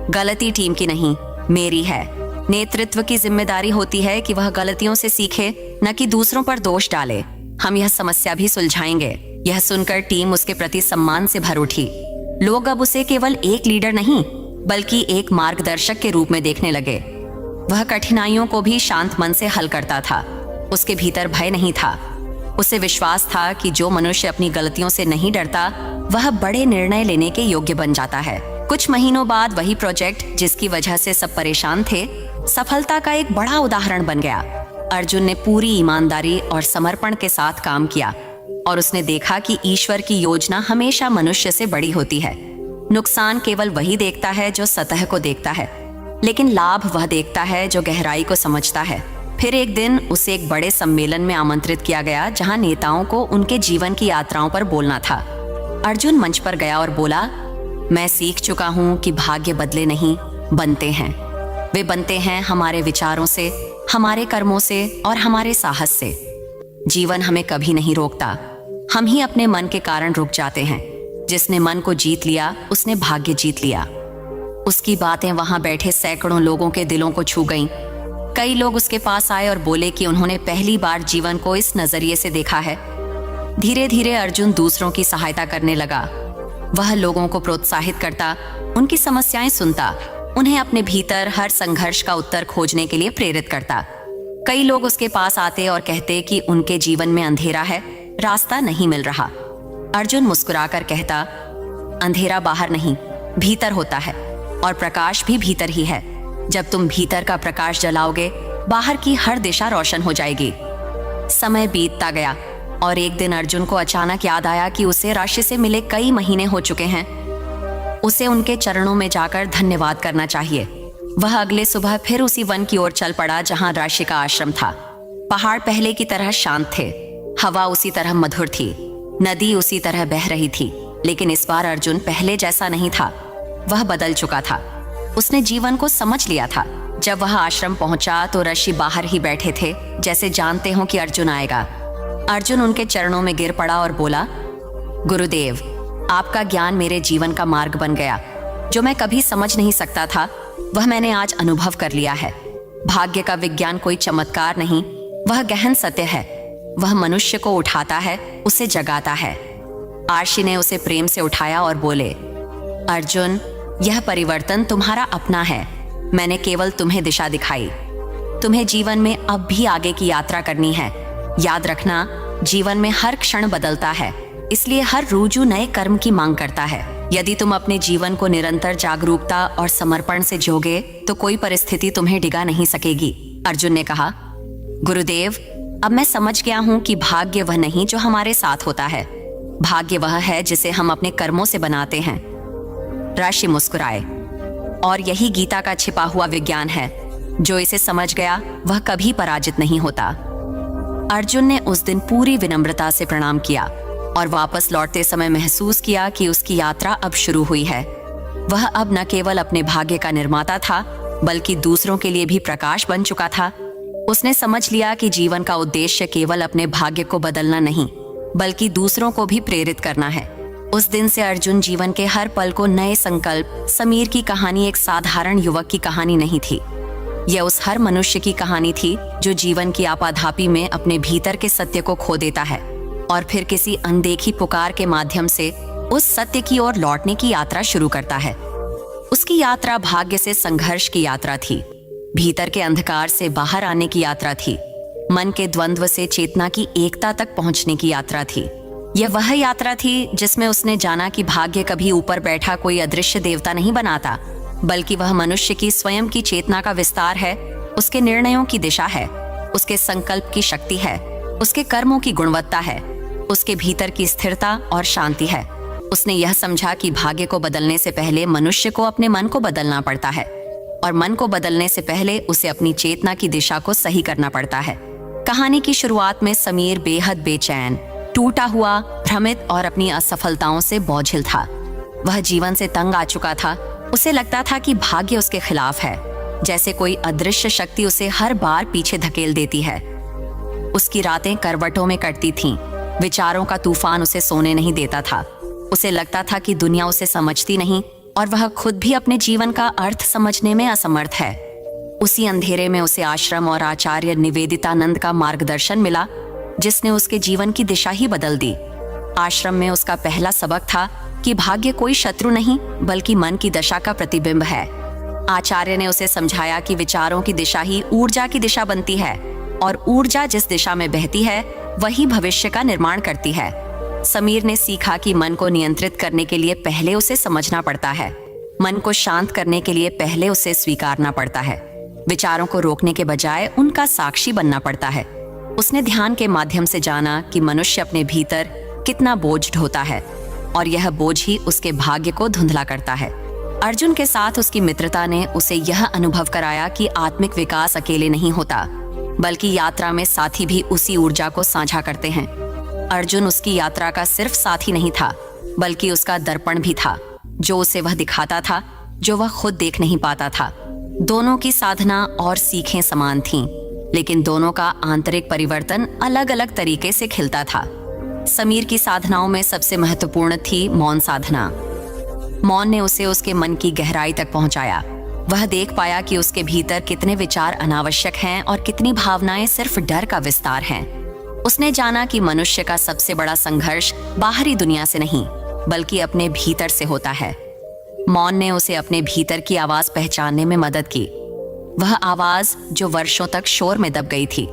गलती टीम की नहीं, मेरी है। नेतृत्व की जिम्मेदारी होती है कि वह गलतियों से सीखे, न कि दूसरों पर दोष डाले। हम यह समस्या भी सुलझाएंगे। यह सुनकर टीम उसके प्रति सम्मान से भर उठी। लोग अब उसे केवल एक लीडर नहीं, बल्कि एक मार्गदर्शक के रूप में देखने लगे। वह कठिनाइयों को भी शांत मन से हल करता था। उसके भीतर भय नहीं था। उसे विश्वास था कि जो मनुष्य अपनी गलतियों से नहीं डरता, वह बड़े निर्णय लेने के योग्य बन जाता है। कुछ महीनों बाद वही प्रोजेक्ट जिसकी वजह से सब परेशान थे, सफलता का एक बड़ा उदाहरण बन गया। अर्जुन ने पूरी ईमानदारी और समर्पण के साथ काम किया और उसने देखा कि ईश्वर की योजना हमेशा मनुष्य से बड़ी होती है। नुकसान केवल वही देखता है जो सतह को देखता है, लेकिन लाभ वह देखता है जो गहराई को समझता है। फिर एक दिन उसे एक बड़े सम्मेलन में आमंत्रित किया गया, जहां नेताओं को उनके जीवन की यात्राओं पर बोलना था। अर्जुन मंच पर गया और बोला, मैं सीख चुका हूं कि भाग्य बदले नहीं, बनते हैं। वे बनते हैं हमारे विचारों से, हमारे कर्मों से और हमारे साहस से। जीवन हमें कभी नहीं रोकता, हम ही अपने मन के कारण रुक जाते हैं। जिसने मन को जीत लिया, उसने भाग्य जीत लिया। उसकी बातें वहां बैठे सैकड़ों लोगों के दिलों को छू गईं। कई लोग उसके पास आए और बोले कि उन्होंने पहली बार जीवन को इस नजरिए से देखा है। धीरे धीरे अर्जुन दूसरों की सहायता करने लगा। वह लोगों को प्रोत्साहित करता, उनकी समस्याएं सुनता, उन्हें अपने भीतर हर संघर्ष का उत्तर खोजने के लिए प्रेरित करता। कई लोग उसके पास आते और कहते कि उनके जीवन में अंधेरा है, रास्ता नहीं मिल रहा। अर्जुन मुस्कुराकर कहता, अंधेरा बाहर नहीं, भीतर होता है, और प्रकाश भी भीतर ही है। जब तुम भीतर का प्रकाश जलाओगे, बाहर की हर दिशा रोशन हो जाएगी। समय बीतता गया और एक दिन अर्जुन को अचानक याद आया कि उसे राशि से मिले कई महीने हो चुके हैं। उसे उनके चरणों में जाकर धन्यवाद करना चाहिए। वह अगले सुबह फिर उसी वन की ओर चल पड़ा जहां राशि का आश्रम था। पहाड़ पहले की तरह शांत थे, हवा उसी तरह मधुर थी, नदी उसी तरह बह रही थी। लेकिन इस बार अर्जुन पहले जैसा नहीं था, वह बदल चुका था। उसने जीवन को समझ लिया था। जब वह आश्रम पहुंचा तो ऋषि बाहर ही बैठे थे, जैसे जानते हो कि अर्जुन आएगा। अर्जुन उनके चरणों में गिर पड़ा और बोला, गुरुदेव, आपका ज्ञान मेरे जीवन का मार्ग बन गया। जो मैं कभी समझ नहीं सकता था, वह मैंने आज अनुभव कर लिया है। भाग्य का विज्ञान कोई चमत्कार नहीं, वह गहन सत्य है। वह मनुष्य को उठाता है, उसे जगाता है। आर्षि ने उसे प्रेम से उठाया और बोले, अर्जुन, यह परिवर्तन तुम्हारा अपना है। मैंने केवल तुम्हें दिशा दिखाई। तुम्हें जीवन में अब भी आगे की यात्रा करनी है। याद रखना, जीवन में हर क्षण बदलता है, इसलिए हर रुजु नए कर्म की मांग करता है। यदि तुम अपने जीवन को निरंतर जागरूकता और समर्पण से जोगे तो कोई परिस्थिति तुम्हें डिगा नहीं सकेगी। अर्जुन ने कहा, गुरुदेव, अब मैं समझ गया हूं कि भाग्य वह नहीं जो हमारे साथ होता है, भाग्य वह है जिसे हम अपने कर्मों से बनाते हैं। ऋषि मुस्कुराए, और यही गीता का छिपा हुआ विज्ञान है। जो इसे समझ गया वह कभी पराजित नहीं होता। अर्जुन ने उस दिन पूरी विनम्रता से प्रणाम किया और वापस लौटते समय महसूस किया कि उसकी यात्रा अब शुरू हुई है। वह अब न केवल अपने भाग्य का निर्माता था, बल्कि दूसरों के लिए भी प्रकाश बन चुका था। उसने समझ लिया कि जीवन का उद्देश्य केवल अपने भाग्य को बदलना नहीं, बल्कि दूसरों को भी प्रेरित करना है। उस दिन से अर्जुन जीवन के हर पल को नए संकल्प। समीर की कहानी एक साधारण युवक की कहानी नहीं थी, यह उस हर मनुष्य की कहानी थी जो जीवन की आपाधापी में अपने भीतर के सत्य को खो देता है और फिर किसी अनदेखी पुकार के माध्यम से उस सत्य की ओर लौटने की यात्रा शुरू करता है। उसकी यात्रा भाग्य से संघर्ष की यात्रा थी, भीतर के अंधकार से बाहर आने की यात्रा थी, मन के द्वंद्व से चेतना की एकता तक पहुंचने की यात्रा थी। यह वह यात्रा थी जिसमें उसने जाना कि भाग्य कभी ऊपर बैठा कोई अदृश्य देवता नहीं बनाता, बल्कि वह मनुष्य की स्वयं की चेतना का विस्तार है, उसके निर्णयों की दिशा है, उसके संकल्प की शक्ति है, उसके कर्मों की गुणवत्ता है, उसके भीतर की स्थिरता और शांति है। उसने यह समझा कि भाग्य को बदलने से पहले मनुष्य को अपने मन को बदलना पड़ता है और मन को बदलने से पहले उसे अपनी चेतना की दिशा को सही करना पड़ता है। कहानी की शुरुआत में समीर बेहद बेचैन, टूटा हुआ, भ्रमित और अपनी असफलताओं से बोझिल था। वह जीवन से तंग आ चुका था। उसे लगता था कि भाग्य उसके खिलाफ है, जैसे कोई अदृश्य शक्ति उसे हर बार पीछे धकेल देती है। उसकी रातें करवटों में कटती थीं, विचारों का तूफान उसे सोने नहीं देता था। उसे लगता था कि दुनिया उसे समझती नहीं और वह खुद भी अपने जीवन का अर्थ समझने में असमर्थ है। उसी अंधेरे में उसे आश्रम और आचार्य निवेदितानंद का मार्गदर्शन मिला, जिसने उसके जीवन की दिशा ही बदल दी। आश्रम में उसका पहला सबक था कि भाग्य कोई शत्रु नहीं, बल्कि मन की दशा का प्रतिबिंब है। आचार्य ने उसे समझाया कि विचारों की दिशा ही ऊर्जा की दिशा बनती है और ऊर्जा जिस दिशा में बहती है वही भविष्य का निर्माण करती है। समीर ने सीखा कि मन को नियंत्रित करने के लिए पहले उसे समझना पड़ता है, मन को शांत करने के लिए पहले उसे स्वीकारना पड़ता है, विचारों को रोकने के बजाय उनका साक्षी बनना पड़ता है। उसने ध्यान के माध्यम से जाना कि मनुष्य अपने भीतर कितना बोझ ढोता है और यह बोझ ही उसके भाग्य को धुंधला करता है। अर्जुन के साथ उसकी मित्रता ने उसे यह अनुभव कराया कि आत्मिक विकास अकेले नहीं होता, बल्कि यात्रा में साथी भी उसी ऊर्जा को साझा करते हैं। अर्जुन उसकी यात्रा का सिर्फ साथी नहीं था, बल्कि उसका दर्पण भी था, जो उसे वह दिखाता था जो वह खुद देख नहीं पाता था। दोनों की साधना और सीखें समान थीं, लेकिन दोनों का आंतरिक परिवर्तन अलग अलग तरीके से खिलता था। समीर की साधनाओं में सबसे महत्वपूर्ण थी मौन साधना। मौन ने उसे उसके मन की गहराई तक पहुंचाया। वह देख पाया कि उसके भीतर कितने विचार अनावश्यक हैं और कितनी भावनाएं सिर्फ डर का विस्तार हैं। उसने जाना कि मनुष्य का सबसे बड़ा संघर्ष बाहरी दुनिया से नहीं, बल्कि अपने भीतर से होता है। मौन ने उसे अपने भीतर की आवाज पहचानने में मदद की, वह आवाज जो वर्षों तक शोर में दब गई थी।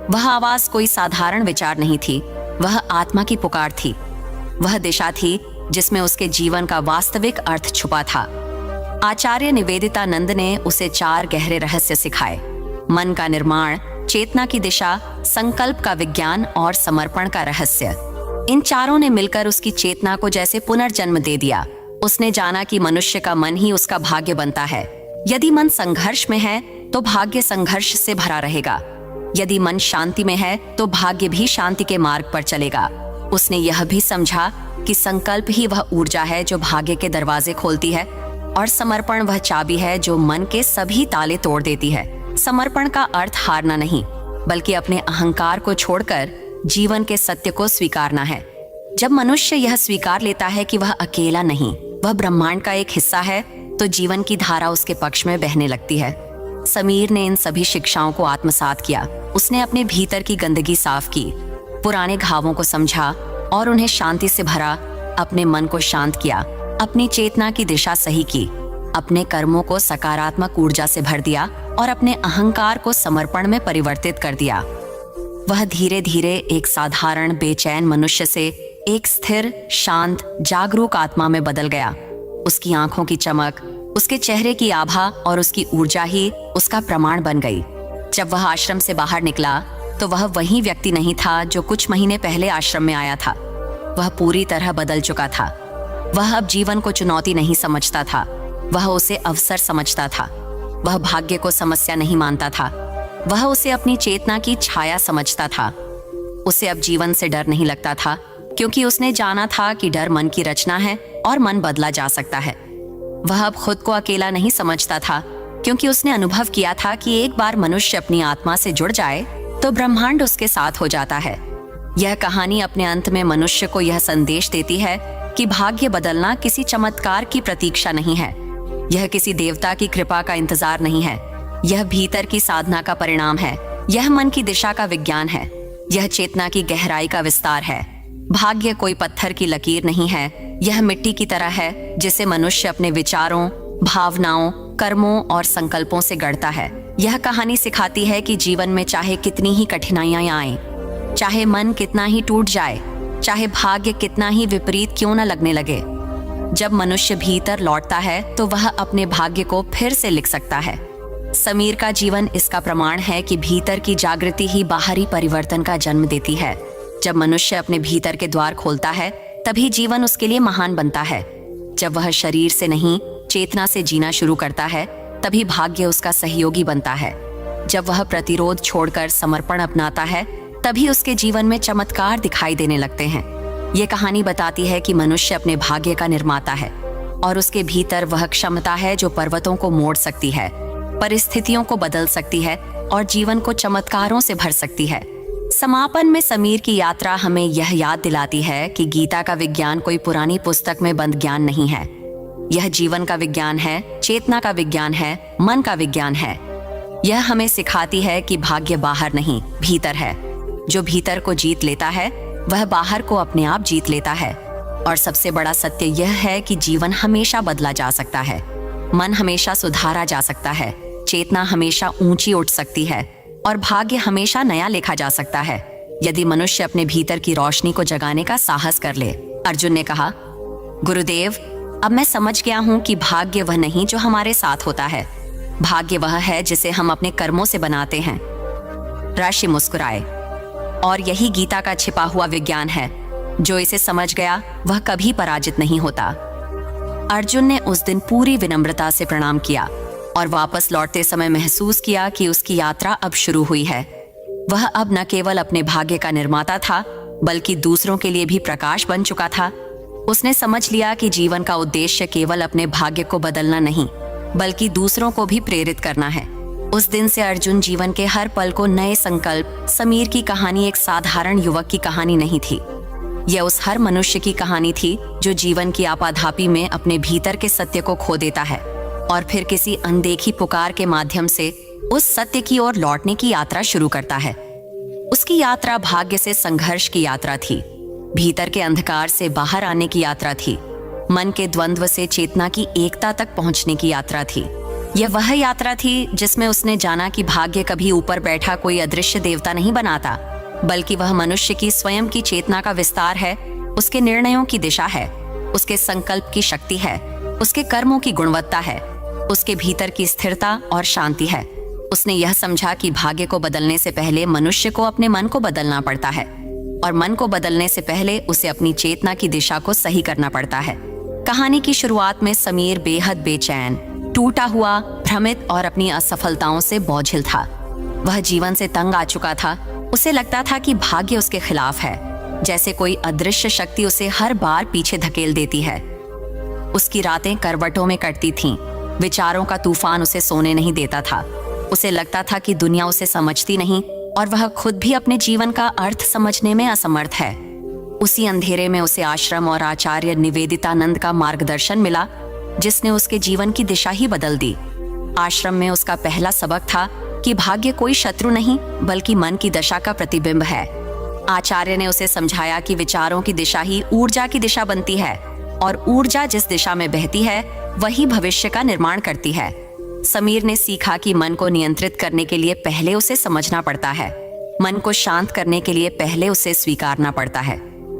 वह आवाज कोई साधारण विचार नहीं थी, वह आत्मा की पुकार थी। वह दिशा थी जिसमें उसके जीवन का वास्तविक अर्थ छुपा था। आचार्य निवेदितानंद ने उसे 4 गहरे रहस्य सिखाए: मन का निर्माण, चेतना की दिशा, संकल्प का विज्ञान और समर्पण का रहस्य। इन चारों ने मिलकर उसकी चेतना को जैसे पुनर्जन्म दे दिया। उसने जाना कि मनुष्य का मन ही उसका भाग्य बनता है। यदि मन संघर्ष में है तो भाग्य संघर्ष से भरा रहेगा। यदि मन शांति में है तो भाग्य भी शांति के मार्ग पर चलेगा। उसने यह भी समझा कि संकल्प ही वह ऊर्जा है जो भाग्य के दरवाजे खोलती है और समर्पण वह चाबी है जो मन के सभी ताले तोड़ देती है। समर्पण का अर्थ हारना नहीं, बल्कि अपने अहंकार को छोड़कर जीवन के सत्य को स्वीकारना है। जब मनुष्य यह स्वीकार लेता है कि वह अकेला नहीं, वह ब्रह्मांड का एक हिस्सा है, तो जीवन की धारा उसके पक्ष में बहने लगती है। समीर ने इन सभी शिक्षाओं को आत्मसात किया। उसने अपने भीतर की गंदगी साफ की, पुराने घावों को समझा और उन्हें शांति से भरा। अपने मन को शांत किया, अपनी चेतना की दिशा सही की, अपने कर्मों को सकारात्मक ऊर्जा से भर दिया और अपने अहंकार को समर्पण में परिवर्तित कर दिया। वह धीरे धीरे एक साधारण बेचैन मनुष्य से एक स्थिर, शांत, जागरूक आत्मा में बदल गया। उसकी आंखों की चमक, उसके चेहरे की आभा और उसकी ऊर्जा ही उसका प्रमाण बन गई। जब वह आश्रम से बाहर निकला तो वह वही व्यक्ति नहीं था जो कुछ महीने पहले आश्रम में आया था। वह पूरी तरह बदल चुका था। वह अब जीवन को चुनौती नहीं समझता था, वह उसे अवसर समझता था। वह भाग्य को समस्या नहीं मानता था, वह उसे अपनी चेतना की छाया समझता था। उसे अब जीवन से डर नहीं लगता था, क्योंकि उसने जाना था कि डर मन की रचना है और मन बदला जा सकता है। वह अब खुद को अकेला नहीं समझता था, क्योंकि उसने अनुभव किया था कि एक बार मनुष्य अपनी आत्मा से जुड़ जाए तो ब्रह्मांड उसके साथ हो जाता है। यह कहानी अपने अंत में मनुष्य को यह संदेश देती है कि भाग्य बदलना किसी चमत्कार की प्रतीक्षा नहीं है, यह किसी देवता की कृपा का इंतजार नहीं है, यह भीतर की साधना का परिणाम है, यह मन की दिशा का विज्ञान है, यह चेतना की गहराई का विस्तार है। भाग्य कोई पत्थर की लकीर नहीं है, यह मिट्टी की तरह है जिसे मनुष्य अपने विचारों, भावनाओं, कर्मों और संकल्पों से गढ़ता है। यह कहानी सिखाती है कि जीवन में चाहे कितनी ही कठिनाइयां आएं, चाहे मन कितना ही टूट जाए, चाहे भाग्य कितना ही विपरीत क्यों न लगने लगे, जब मनुष्य भीतर लौटता है तो वह अपने भाग्य को फिर से लिख सकता है। समीर का जीवन इसका प्रमाण है कि भीतर की जागृति ही बाहरी परिवर्तन का जन्म देती है। जब मनुष्य अपने भीतर के द्वार खोलता है तभी जीवन उसके लिए महान बनता है। जब वह शरीर से नहीं, चेतना से जीना शुरू करता है तभी भाग्य उसका सहयोगी बनता है। जब वह प्रतिरोध छोड़कर समर्पण अपनाता है तभी उसके जीवन में चमत्कार दिखाई देने लगते हैं। ये कहानी बताती है कि मनुष्य अपने भाग्य का निर्माता है और उसके भीतर वह क्षमता है जो पर्वतों को मोड़ सकती है, परिस्थितियों को बदल सकती है और जीवन को चमत्कारों से भर सकती है। समापन में समीर की यात्रा हमें यह याद दिलाती है कि गीता का विज्ञान कोई पुरानी पुस्तक में बंद ज्ञान नहीं है। यह जीवन का विज्ञान है, चेतना का विज्ञान है, मन का विज्ञान है। यह हमें सिखाती है कि भाग्य बाहर नहीं, भीतर है। जो भीतर को जीत लेता है वह बाहर को अपने आप जीत लेता है। और सबसे बड़ा सत्य यह है कि जीवन हमेशा बदला जा सकता है, मन हमेशा सुधारा जा सकता है, चेतना हमेशा ऊंची उठ सकती है और भाग्य हमेशा नया लिखा जा सकता है, यदि मनुष्य अपने भीतर की रोशनी को जगाने का साहस कर ले। अर्जुन ने कहा, गुरुदेव, अब मैं समझ गया हूं कि भाग्य वह नहीं जो हमारे साथ होता है, भाग्य वह है जिसे हम अपने कर्मों से बनाते हैं। ऋषि मुस्कुराए, और यही गीता का छिपा हुआ विज्ञान है। जो इसे समझ गया वह कभी पराजित नहीं होता। अर्जुन ने उस दिन पूरी विनम्रता से प्रणाम किया और वापस लौटते समय महसूस किया कि उसकी यात्रा अब शुरू हुई है। वह अब न केवल अपने भाग्य का निर्माता था, बल्कि दूसरों के लिए भी प्रकाश बन चुका था। उसने समझ लिया कि जीवन का उद्देश्य केवल अपने भाग्य को बदलना नहीं, बल्कि दूसरों को भी प्रेरित करना है। उस दिन से अर्जुन जीवन के हर पल को नए संकल्प। समीर की कहानी एक साधारण युवक की कहानी नहीं थी, यह उस हर मनुष्य की कहानी थी जो जीवन की आपाधापी में अपने भीतर के सत्य को खो देता है और फिर किसी अनदेखी पुकार के माध्यम से उस सत्य की ओर लौटने की यात्रा शुरू करता है। उसकी यात्रा भाग्य से संघर्ष की यात्रा थी, भीतर के अंधकार से बाहर आने की यात्रा थी, मन के द्वंद्व से चेतना की एकता तक पहुंचने की यात्रा थी। यह वह यात्रा थी जिसमें उसने जाना कि भाग्य कभी ऊपर बैठा कोई अदृश्य देवता नहीं बनाता, बल्कि वह मनुष्य की स्वयं की चेतना का विस्तार है उसके निर्णयों की दिशा है, उसके संकल्प की शक्ति है, उसके कर्मों की गुणवत्ता है, उसके भीतर की स्थिरता और शांति है। उसने यह समझा कि भाग्य को बदलने से पहले मनुष्य को अपने मन को बदलना पड़ता है और मन को बदलने से पहले उसे अपनी चेतना की दिशा को सही करना पड़ता है। कहानी की शुरुआत में समीर बेहद बेचैन, टूटा हुआ, भ्रमित और अपनी असफलताओं से बोझिल था। वह जीवन से तंग आ चुका था। उसे लगता था कि भाग्य उसके खिलाफ है, जैसे कोई अदृश्य शक्ति उसे हर बार पीछे धकेल देती है। उसकी रातें करवटों में कटती थीं। विचारों का तूफान उसे सोने नहीं देता था। उसे लगता था कि दुनिया उसे समझती नहीं और वह खुद भी अपने जीवन का अर्थ समझने में असमर्थ है। उसी अंधेरे में उसे आश्रम और आचार्य निवेदितानंद का मार्गदर्शन मिला, जिसने उसके जीवन की दिशा ही बदल दी। आश्रम में उसका पहला सबक था कि भाग्य कोई शत्रु नहीं बल्कि मन की दशा का प्रतिबिंब है। आचार्य ने उसे समझाया कि विचारों की दिशा ही ऊर्जा की दिशा बनती है और ऊर्जा जिस दिशा में बहती है वही भविष्य का निर्माण करती है। समीर ने सीखा कि मन को नियंत्रित करने के लिए पहले उसे समझना पड़ता है। मन को शांत करने के लिए पहले उसे स्वीकारना पड़ता है।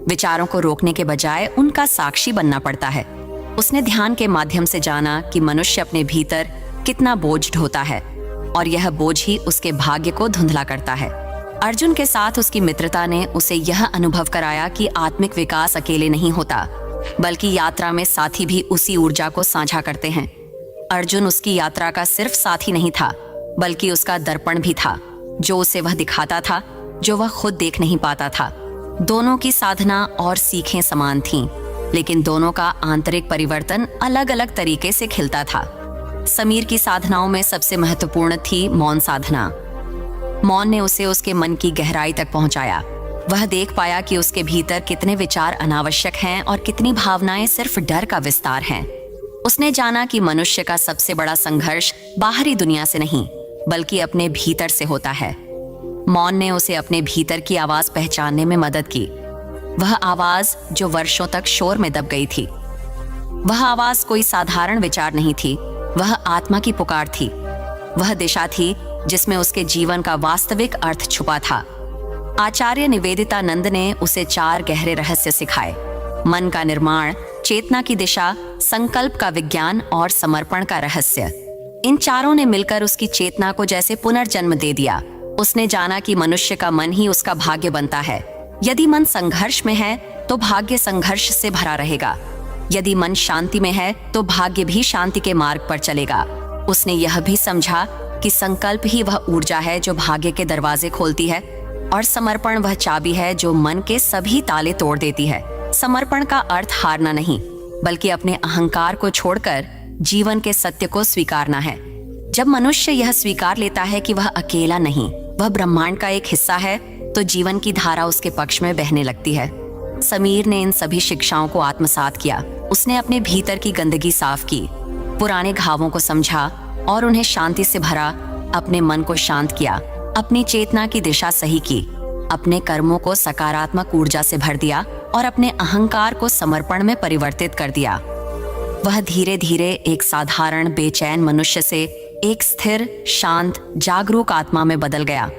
विचारों को रोकने के बजाय उनका साक्षी बनना पड़ता है। उसने ध्यान के माध्यम से जाना कि मनुष्य अपने भीतर कितना बोझ ढोता है और यह बोझ ही उसके भाग्य को धुंधला करता है। अर्जुन के साथ उसकी मित्रता ने उसे यह अनुभव कराया कि आत्मिक विकास अकेले नहीं होता, बल्कि यात्रा में साथी भी उसी ऊर्जा को साझा करते हैं। अर्जुन उसकी यात्रा का सिर्फ साथी नहीं था, बल्कि उसका दर्पण भी था, जो उसे वह दिखाता था जो वह खुद देख नहीं पाता था। दोनों की साधना और सीखें समान थीं, लेकिन दोनों का आंतरिक परिवर्तन अलग अलग तरीके से खिलता था। समीर की साधनाओं में सबसे महत्वपूर्ण थी मौन साधना। मौन ने उसे उसके मन की गहराई तक पहुंचाया। वह देख पाया कि उसके भीतर कितने विचार अनावश्यक हैं और कितनी भावनाएं सिर्फ डर का विस्तार हैं। उसने जाना कि मनुष्य का सबसे बड़ा संघर्ष बाहरी दुनिया से नहीं, बल्कि अपने भीतर से होता है। मौन ने उसे अपने भीतर की आवाज पहचानने में मदद की। वह आवाज जो वर्षों तक शोर में दब गई थी। वह आवाज कोई साधारण विचार नहीं थी, वह आत्मा की पुकार थी। वह दिशा थी जिसमें उसके जीवन का वास्तविक अर्थ छुपा था। आचार्य निवेदितानंद ने उसे 4 गहरे रहस्य सिखाए: मन का निर्माण, चेतना की दिशा, संकल्प का विज्ञान और समर्पण का रहस्य। इन चारों ने मिलकर उसकी चेतना को जैसे पुनर्जन्म दे दिया। उसने जाना कि मनुष्य का मन ही उसका भाग्य बनता है। यदि मन संघर्ष में है तो भाग्य संघर्ष से भरा रहेगा। यदि मन शांति में है तो भाग्य भी शांति के मार्ग पर चलेगा। उसने यह भी समझा कि संकल्प ही वह ऊर्जा है जो भाग्य के दरवाजे खोलती है और समर्पण वह चाबी है जो मन के सभी ताले तोड़ देती है। समर्पण का अर्थ हारना नहीं, बल्कि अपने अहंकार को छोड़कर जीवन के सत्य को स्वीकारना है। जब मनुष्य यह स्वीकार लेता है कि वह अकेला नहीं, वह ब्रह्मांड का एक हिस्सा है, तो जीवन की धारा उसके पक्ष में बहने लगती है। समीर ने इन सभी शिक्षाओं को आत्मसात किया। उसने अपने भीतर की गंदगी साफ की, पुराने घावों को समझा और उन्हें शांति से भरा। अपने मन को शांत किया, अपनी चेतना की दिशा सही की, अपने कर्मों को सकारात्मक ऊर्जा से भर दिया और अपने अहंकार को समर्पण में परिवर्तित कर दिया। वह धीरे धीरे एक साधारण बेचैन मनुष्य से एक स्थिर, शांत, जागरूक आत्मा में बदल गया।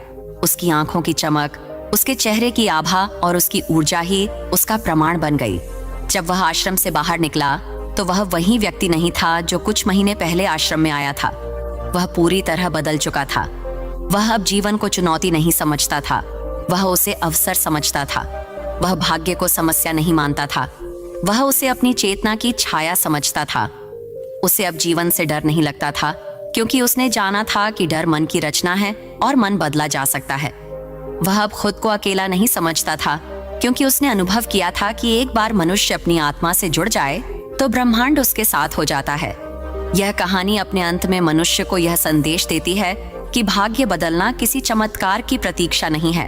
उसकी आंखों की चमक, उसके चेहरे की आभा और उसकी ऊर्जा ही उसका प्रमाण बन गई। जब वह आश्रम से बाहर निकला तो वह वही व्यक्ति नहीं था जो कुछ महीने पहले आश्रम में आया था। वह पूरी तरह बदल चुका था। वह अब जीवन को चुनौती नहीं समझता था, वह उसे अवसर समझता था। वह भाग्य को समस्या नहीं मानता था, वह उसे अपनी चेतना की छाया समझता था। उसे अब जीवन से डर नहीं लगता था, क्योंकि उसने जाना था कि डर मन की रचना है और मन बदला जा सकता है। वह अब खुद को अकेला नहीं समझता था, क्योंकि उसने अनुभव किया था कि एक बार मनुष्य अपनी आत्मा से जुड़ जाए तो ब्रह्मांड उसके साथ हो जाता है। यह कहानी अपने अंत में मनुष्य को यह संदेश देती है कि भाग्य बदलना किसी चमत्कार की प्रतीक्षा नहीं है,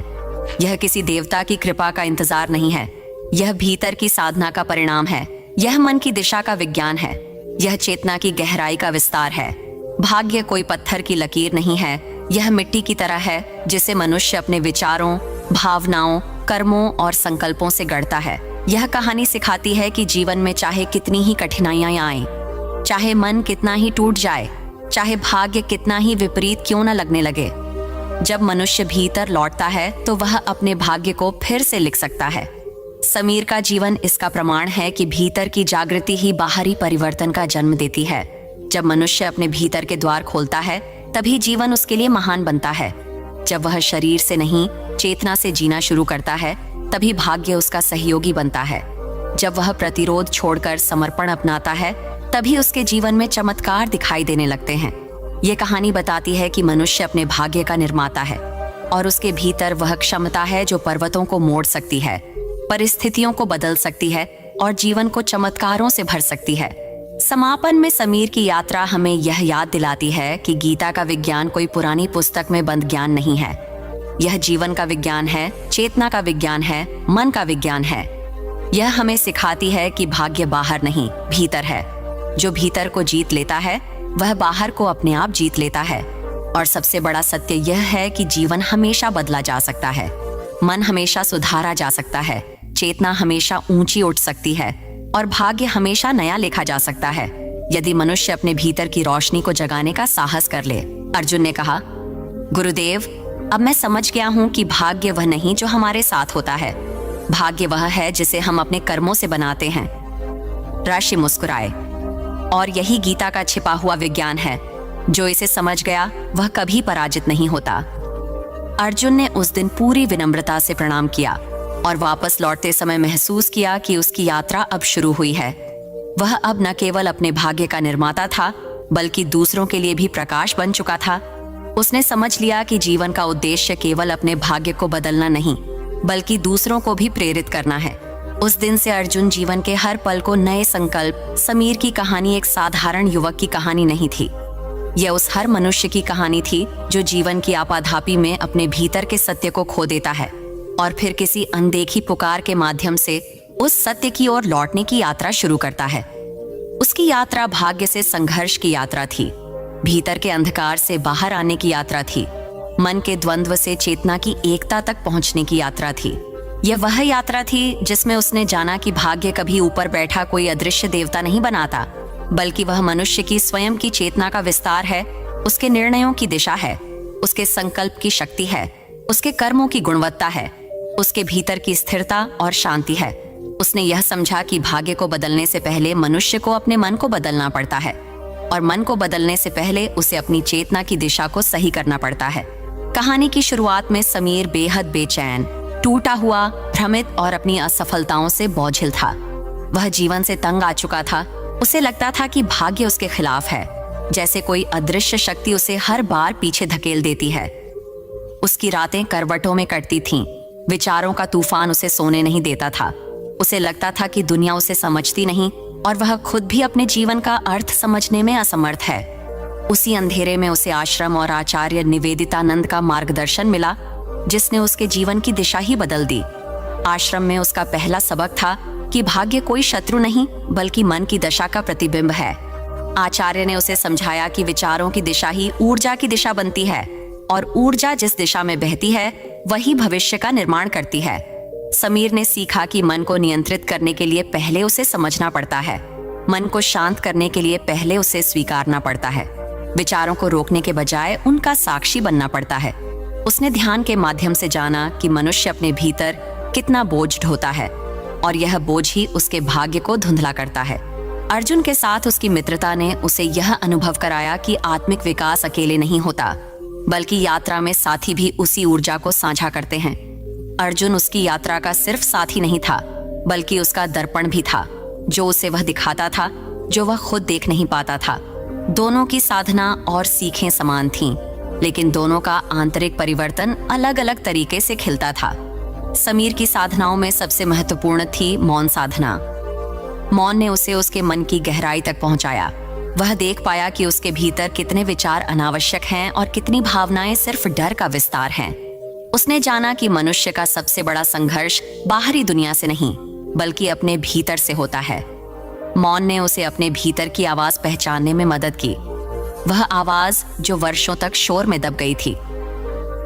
यह किसी देवता की कृपा का इंतजार नहीं है, यह भीतर की साधना का परिणाम है, यह मन की दिशा का विज्ञान है, यह चेतना की गहराई का विस्तार है। भाग्य कोई पत्थर की लकीर नहीं है, यह मिट्टी की तरह है जिसे मनुष्य अपने विचारों, भावनाओं, कर्मों और संकल्पों से गढ़ता है। यह कहानी सिखाती है कि जीवन में चाहे कितनी ही कठिनाइयां आएं, चाहे मन कितना ही टूट जाए, चाहे भाग्य कितना ही विपरीत क्यों न लगने लगे, जब मनुष्य भीतर लौटता है तो वह अपने भाग्य को फिर से लिख सकता है। समीर का जीवन इसका प्रमाण है कि भीतर की जागृति ही बाहरी परिवर्तन का जन्म देती है। जब मनुष्य अपने भीतर के द्वार खोलता है तभी जीवन उसके लिए महान बनता है। जब वह शरीर से नहीं चेतना से जीना शुरू करता है तभी भाग्य उसका सहयोगी बनता है। जब वह प्रतिरोध छोड़कर समर्पण अपनाता है तभी उसके जीवन में चमत्कार दिखाई देने लगते हैं। ये कहानी बताती है कि मनुष्य अपने भाग्य का निर्माता है और उसके भीतर वह क्षमता है जो पर्वतों को मोड़ सकती है, परिस्थितियों को बदल सकती है और जीवन को चमत्कारों से भर सकती है। समापन में समीर की यात्रा हमें यह याद दिलाती है कि गीता का विज्ञान कोई पुरानी पुस्तक में बंद ज्ञान नहीं है। यह जीवन का विज्ञान है, चेतना का विज्ञान है, मन का विज्ञान है। यह हमें सिखाती है कि भाग्य बाहर नहीं, भीतर है। जो भीतर को जीत लेता है वह बाहर को अपने आप जीत लेता है। और सबसे बड़ा सत्य यह है कि जीवन हमेशा बदला जा सकता है, मन हमेशा सुधारा जा सकता है, चेतना हमेशा ऊंची उठ सकती है और भाग्य हमेशा नया लिखा जा सकता है यदि मनुष्य अपने भीतर की रोशनी को जगाने का साहस कर ले। अर्जुन ने कहा, गुरुदेव, अब मैं समझ गया हूँ कि भाग्य वह नहीं जो हमारे साथ होता है, भाग्य वह है जिसे हम अपने कर्मों से बनाते हैं। ऋषि मुस्कुराए। और यही गीता का छिपा हुआ विज्ञान है। जो इसे समझ गया वह कभी पराजित नहीं होता। अर्जुन ने उस दिन पूरी विनम्रता से प्रणाम किया और वापस लौटते समय महसूस किया कि उसकी यात्रा अब शुरू हुई है। वह अब न केवल अपने भाग्य का निर्माता था बल्कि दूसरों के लिए भी प्रकाश बन चुका था। उसने समझ लिया कि जीवन का उद्देश्य केवल अपने भाग्य को बदलना नहीं बल्कि दूसरों को भी प्रेरित करना है। उस दिन से अर्जुन जीवन के हर पल को नए संकल्प। समीर की कहानी एक साधारण युवक की कहानी नहीं थी, यह उस हर मनुष्य की कहानी थी जो जीवन की आपाधापी में अपने भीतर के सत्य को खो देता है और फिर किसी अनदेखी पुकार के माध्यम से उस सत्य की ओर लौटने की यात्रा शुरू करता है। उसकी यात्रा भाग्य से संघर्ष की यात्रा थी, भीतर के अंधकार से बाहर आने की यात्रा थी, मन के द्वंद्व से चेतना की एकता तक पहुंचने की यात्रा थी। यह वह यात्रा थी जिसमें उसने जाना कि भाग्य कभी ऊपर बैठा कोई अदृश्य देवता नहीं बनाता बल्कि वह मनुष्य की स्वयं की चेतना का विस्तार है, उसके निर्णयों की दिशा है, उसके संकल्प की शक्ति है, उसके कर्मों की गुणवत्ता है, उसके भीतर की स्थिरता और शांति है। उसने यह समझा कि भाग्य को बदलने से पहले मनुष्य को अपने मन को बदलना पड़ता है और मन को बदलने से पहले उसे अपनी चेतना की दिशा को सही करना पड़ता है। कहानी की शुरुआत में समीर बेहद बेचैन, टूटा हुआ, भ्रमित और अपनी असफलताओं से बोझिल था। वह जीवन से तंग आ चुका था। उसे लगता था कि भाग्य उसके खिलाफ है, जैसे कोई अदृश्य शक्ति उसे हर बार पीछे धकेल देती है। उसकी रातें करवटों में कटती थीं, विचारों का तूफान उसे सोने नहीं देता था। उसे लगता था कि दुनिया उसे समझती नहीं और वह खुद भी अपने जीवन का अर्थ समझने में असमर्थ है। उसी अंधेरे में उसे आश्रम और आचार्य निवेदितानंद का मार्गदर्शन मिला, जिसने उसके जीवन की दिशा ही बदल दी। आश्रम में उसका पहला सबक था कि भाग्य कोई शत्रु नहीं बल्कि मन की दशा का प्रतिबिंब है। आचार्य ने उसे समझाया कि विचारों की दिशा ही ऊर्जा की दिशा बनती है और ऊर्जा जिस दिशा में बहती है वही भविष्य का निर्माण करती है। समीर ने सीखा कि मन को नियंत्रित करने के लिए पहले उसे समझना पड़ता है, मन को शांत करने के लिए पहले उसे स्वीकारना पड़ता है, विचारों को रोकने के बजाय उनका साक्षी बनना पड़ता है। उसने ध्यान के माध्यम से जाना कि मनुष्य अपने भीतर कितना बोझ ढोता है और यह बोझ ही उसके भाग्य को धुंधला करता है। अर्जुन के साथ उसकी मित्रता ने उसे यह अनुभव कराया कि आत्मिक विकास अकेले नहीं होता बल्कि यात्रा में साथी भी उसी ऊर्जा को साझा करते हैं। अर्जुन उसकी यात्रा का सिर्फ साथी नहीं था बल्कि उसका दर्पण भी था, जो उसे वह दिखाता था जो वह खुद देख नहीं पाता था। दोनों की साधना और सीखें समान थीं, लेकिन दोनों का आंतरिक परिवर्तन अलग अलग तरीके से खिलता था। समीर की साधनाओं में सबसे महत्वपूर्ण थी मौन साधना। मौन ने उसे उसके मन की गहराई तक पहुंचाया। वह देख पाया कि उसके भीतर कितने विचार अनावश्यक हैं और कितनी भावनाएं सिर्फ डर का विस्तार हैं। उसने जाना कि मनुष्य का सबसे बड़ा संघर्ष बाहरी दुनिया से नहीं बल्कि अपने भीतर से होता है। मौन ने उसे अपने भीतर की आवाज पहचानने में मदद की, वह आवाज जो वर्षों तक शोर में दब गई थी।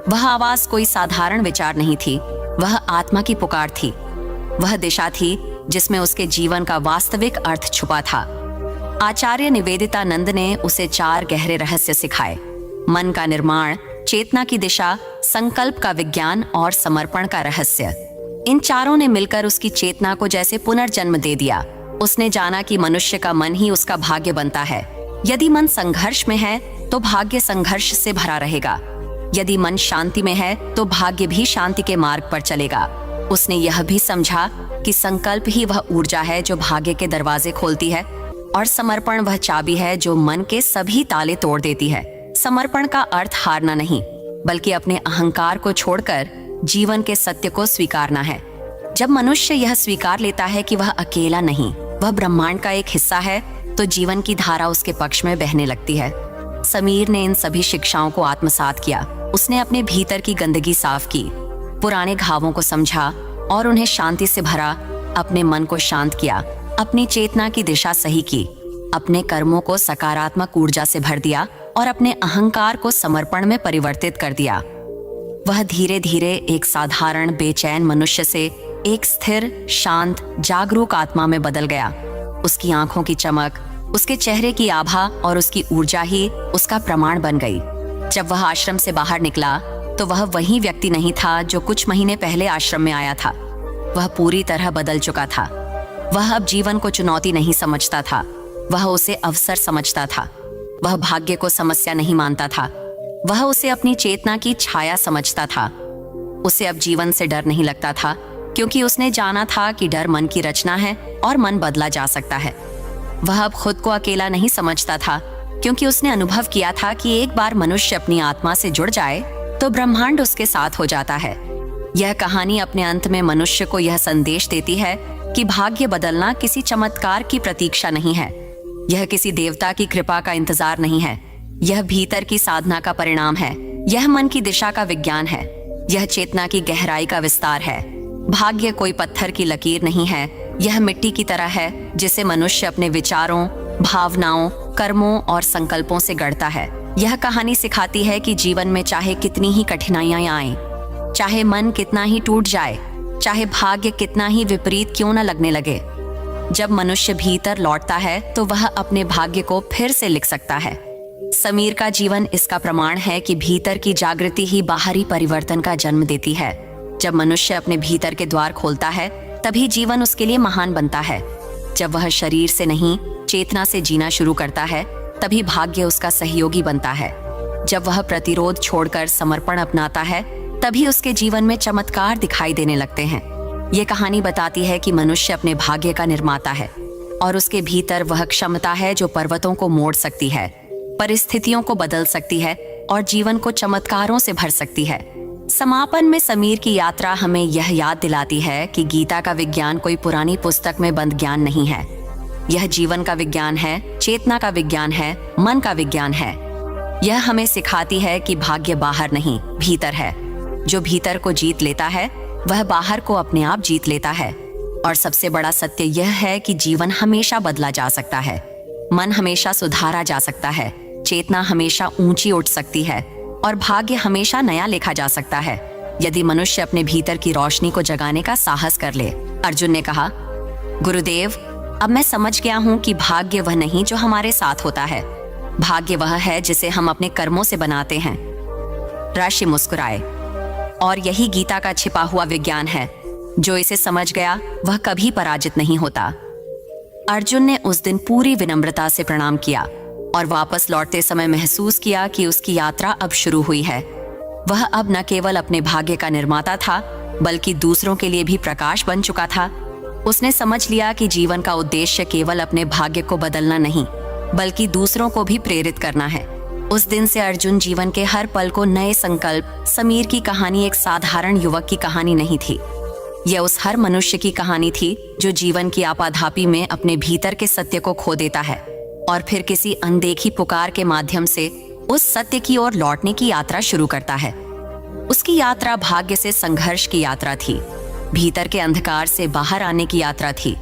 वह आवाज कोई साधारण विचार नहीं थी, वह आत्मा की पुकार थी। वह दिशा थी जिसमें उसके जीवन का वास्तविक अर्थ छुपा था। आचार्य निवेदितानंद ने उसे 4 गहरे रहस्य सिखाए: मन का निर्माण, चेतना की दिशा, संकल्प का विज्ञान और समर्पण का रहस्य। इन चारों ने मिलकर उसकी चेतना को जैसे पुनर्जन्म दे दिया। उसने जाना कि मनुष्य का मन ही उसका भाग्य बनता है। यदि मन संघर्ष में है तो भाग्य संघर्ष से भरा रहेगा। यदि मन शांति में है तो भाग्य भी शांति के मार्ग पर चलेगा। उसने यह भी समझा कि संकल्प ही वह ऊर्जा है जो भाग्य के दरवाजे खोलती है और समर्पण वह चाबी है जो मन के सभी ताले तोड़ देती है। समर्पण का अर्थ हारना नहीं, बल्कि अपने अहंकार को छोड़कर जीवन के सत्य को स्वीकारना है। जब मनुष्य यह स्वीकार लेता है कि वह अकेला नहीं, वह ब्रह्मांड का एक हिस्सा है, तो जीवन की धारा उसके पक्ष में बहने लगती है। समीर ने इन सभी शिक्षाओं को आत्मसात किया। उसने अपने भीतर की गंदगी साफ की, पुराने घावों को समझा और उन्हें शांति से भरा। अपने मन को शांत किया, अपनी चेतना की दिशा सही की, अपने कर्मों को सकारात्मक ऊर्जा से भर दिया और अपने अहंकार को समर्पण में परिवर्तित कर दिया। वह धीरे धीरे एक साधारण बेचैन मनुष्य से एक स्थिर, शांत, जागरूक आत्मा में बदल गया। उसकी आंखों की चमक, उसके चेहरे की आभा और उसकी ऊर्जा ही उसका प्रमाण बन गई। जब वह आश्रम से बाहर निकला तो वह वही व्यक्ति नहीं था जो कुछ महीने पहले आश्रम में आया था। वह पूरी तरह बदल चुका था। वह अब जीवन को चुनौती नहीं समझता था, वह उसे अवसर समझता था। वह भाग्य को समस्या नहीं मानता था, वह उसे अपनी चेतना की छाया समझता था। उसे अब जीवन से डर नहीं लगता था, क्योंकि उसने जाना था कि डर मन की रचना है और मन बदला जा सकता है। वह अब खुद को अकेला नहीं समझता था, क्योंकि उसने अनुभव किया था कि एक बार मनुष्य अपनी आत्मा से जुड़ जाए तो ब्रह्मांड उसके साथ हो जाता है। यह कहानी अपने अंत में मनुष्य को यह संदेश देती है कि भाग्य बदलना किसी चमत्कार की प्रतीक्षा नहीं है, यह किसी देवता की कृपा का इंतजार नहीं है, यह भीतर की साधना का परिणाम है, यह मन की दिशा का विज्ञान है, यह चेतना की गहराई का विस्तार है। भाग्य कोई पत्थर की लकीर नहीं है, यह मिट्टी की तरह है जिसे मनुष्य अपने विचारों, भावनाओं, कर्मों और संकल्पों से गढ़ता है। यह कहानी सिखाती है कि जीवन में चाहे कितनी ही कठिनाइयां आएं, चाहे मन कितना ही टूट जाए, चाहे भाग्य कितना ही विपरीत क्यों न लगने लगे, जब मनुष्य भीतर लौटता है तो वह अपने भाग्य को फिर से लिख सकता है। समीर का जीवन इसका प्रमाण है कि भीतर की जागृति ही बाहरी परिवर्तन का जन्म देती है। जब मनुष्य अपने भीतर के द्वार खोलता है तभी जीवन उसके लिए महान बनता है। जब वह शरीर से नहीं, चेतना से जीना शुरू करता है तभी भाग्य उसका सहयोगी बनता है। जब वह प्रतिरोध छोड़कर समर्पण अपनाता है तभी उसके जीवन में चमत्कार दिखाई देने लगते हैं। ये कहानी बताती है कि मनुष्य अपने भाग्य का निर्माता है और उसके भीतर वह क्षमता है जो पर्वतों को मोड़ सकती है, परिस्थितियों को बदल सकती है और जीवन को चमत्कारों से भर सकती है। समापन में समीर की यात्रा हमें यह याद दिलाती है कि गीता का विज्ञान कोई पुरानी पुस्तक में बंद ज्ञान नहीं है। यह जीवन का विज्ञान है, चेतना का विज्ञान है, मन का विज्ञान है। यह हमें सिखाती है कि भाग्य बाहर नहीं, भीतर है। जो भीतर को जीत लेता है वह बाहर को अपने आप जीत लेता है। और सबसे बड़ा सत्य यह है कि जीवन हमेशा बदला जा सकता है, मन हमेशा सुधारा जा सकता है, चेतना हमेशा ऊंची उठ सकती है और भाग्य हमेशा नया लिखा जा सकता है, यदि मनुष्य अपने भीतर की रोशनी को जगाने का साहस कर ले। अर्जुन ने कहा, गुरुदेव, अब मैं समझ गया हूँ कि भाग्य वह नहीं जो हमारे साथ होता है, भाग्य वह है जिसे हम अपने कर्मों से बनाते हैं। ऋषि मुस्कुराए, और यही गीता का छिपा हुआ विज्ञान है। जो इसे समझ गया वह कभी पराजित नहीं होता। अर्जुन ने उस दिन पूरी विनम्रता से प्रणाम किया और वापस लौटते समय महसूस किया कि उसकी यात्रा अब शुरू हुई है। वह अब न केवल अपने भाग्य का निर्माता था, बल्कि दूसरों के लिए भी प्रकाश बन चुका था। उसने समझ लिया कि जीवन का उद्देश्य केवल अपने भाग्य को बदलना नहीं, बल्कि दूसरों को भी प्रेरित करना है। उस दिन से अर्जुन जीवन के हर पल को नए संकल्प। समीर की कहानी एक साधारण युवक की कहानी नहीं थी, यह उस हर मनुष्य की कहानी थी जो जीवन की आपाधापी में अपने भीतर के सत्य को खो देता है और फिर किसी अनदेखी पुकार के माध्यम से उस सत्य की ओर लौटने की यात्रा शुरू करता है। उसकी यात्रा भाग्य से संघर्ष की यात्रा थी, भीतर के अंधकार से बाहर आने की यात्रा थी,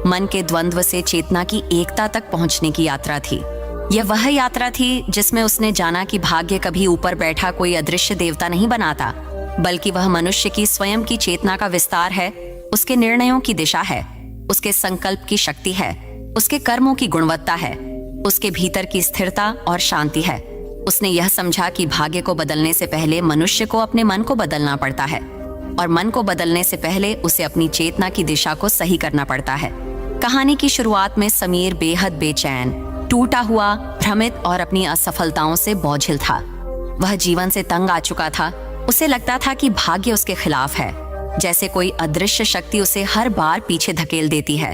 मन के द्वंद्व से चेतना की एकता तक पहुंचने की यात्रा थी। यह वह यात्रा थी जिसमें उसने जाना कि भाग्य कभी ऊपर बैठा कोई अदृश्य देवता नहीं बनाता, बल्कि वह मनुष्य की स्वयं की चेतना का विस्तार है, उसके निर्णयों की दिशा है, उसके संकल्प की शक्ति है, उसके कर्मों की गुणवत्ता है, उसके भीतर की स्थिरता और शांति है। उसने यह समझा कि भाग्य को बदलने से पहले मनुष्य को अपने मन को बदलना पड़ता है। और मन को बदलने से पहले उसे अपनी चेतना की दिशा को सही करना पड़ता है। कहानी की शुरुआत में समीर बेहद बेचैन, टूटा हुआ, भ्रमित और अपनी असफलताओं से बोझिल था। वह जीवन से तंग आ चुका था। उसे लगता था कि भाग्य उसके खिलाफ है, जैसे कोई अदृश्य शक्ति उसे हर बार पीछे धकेल देती है।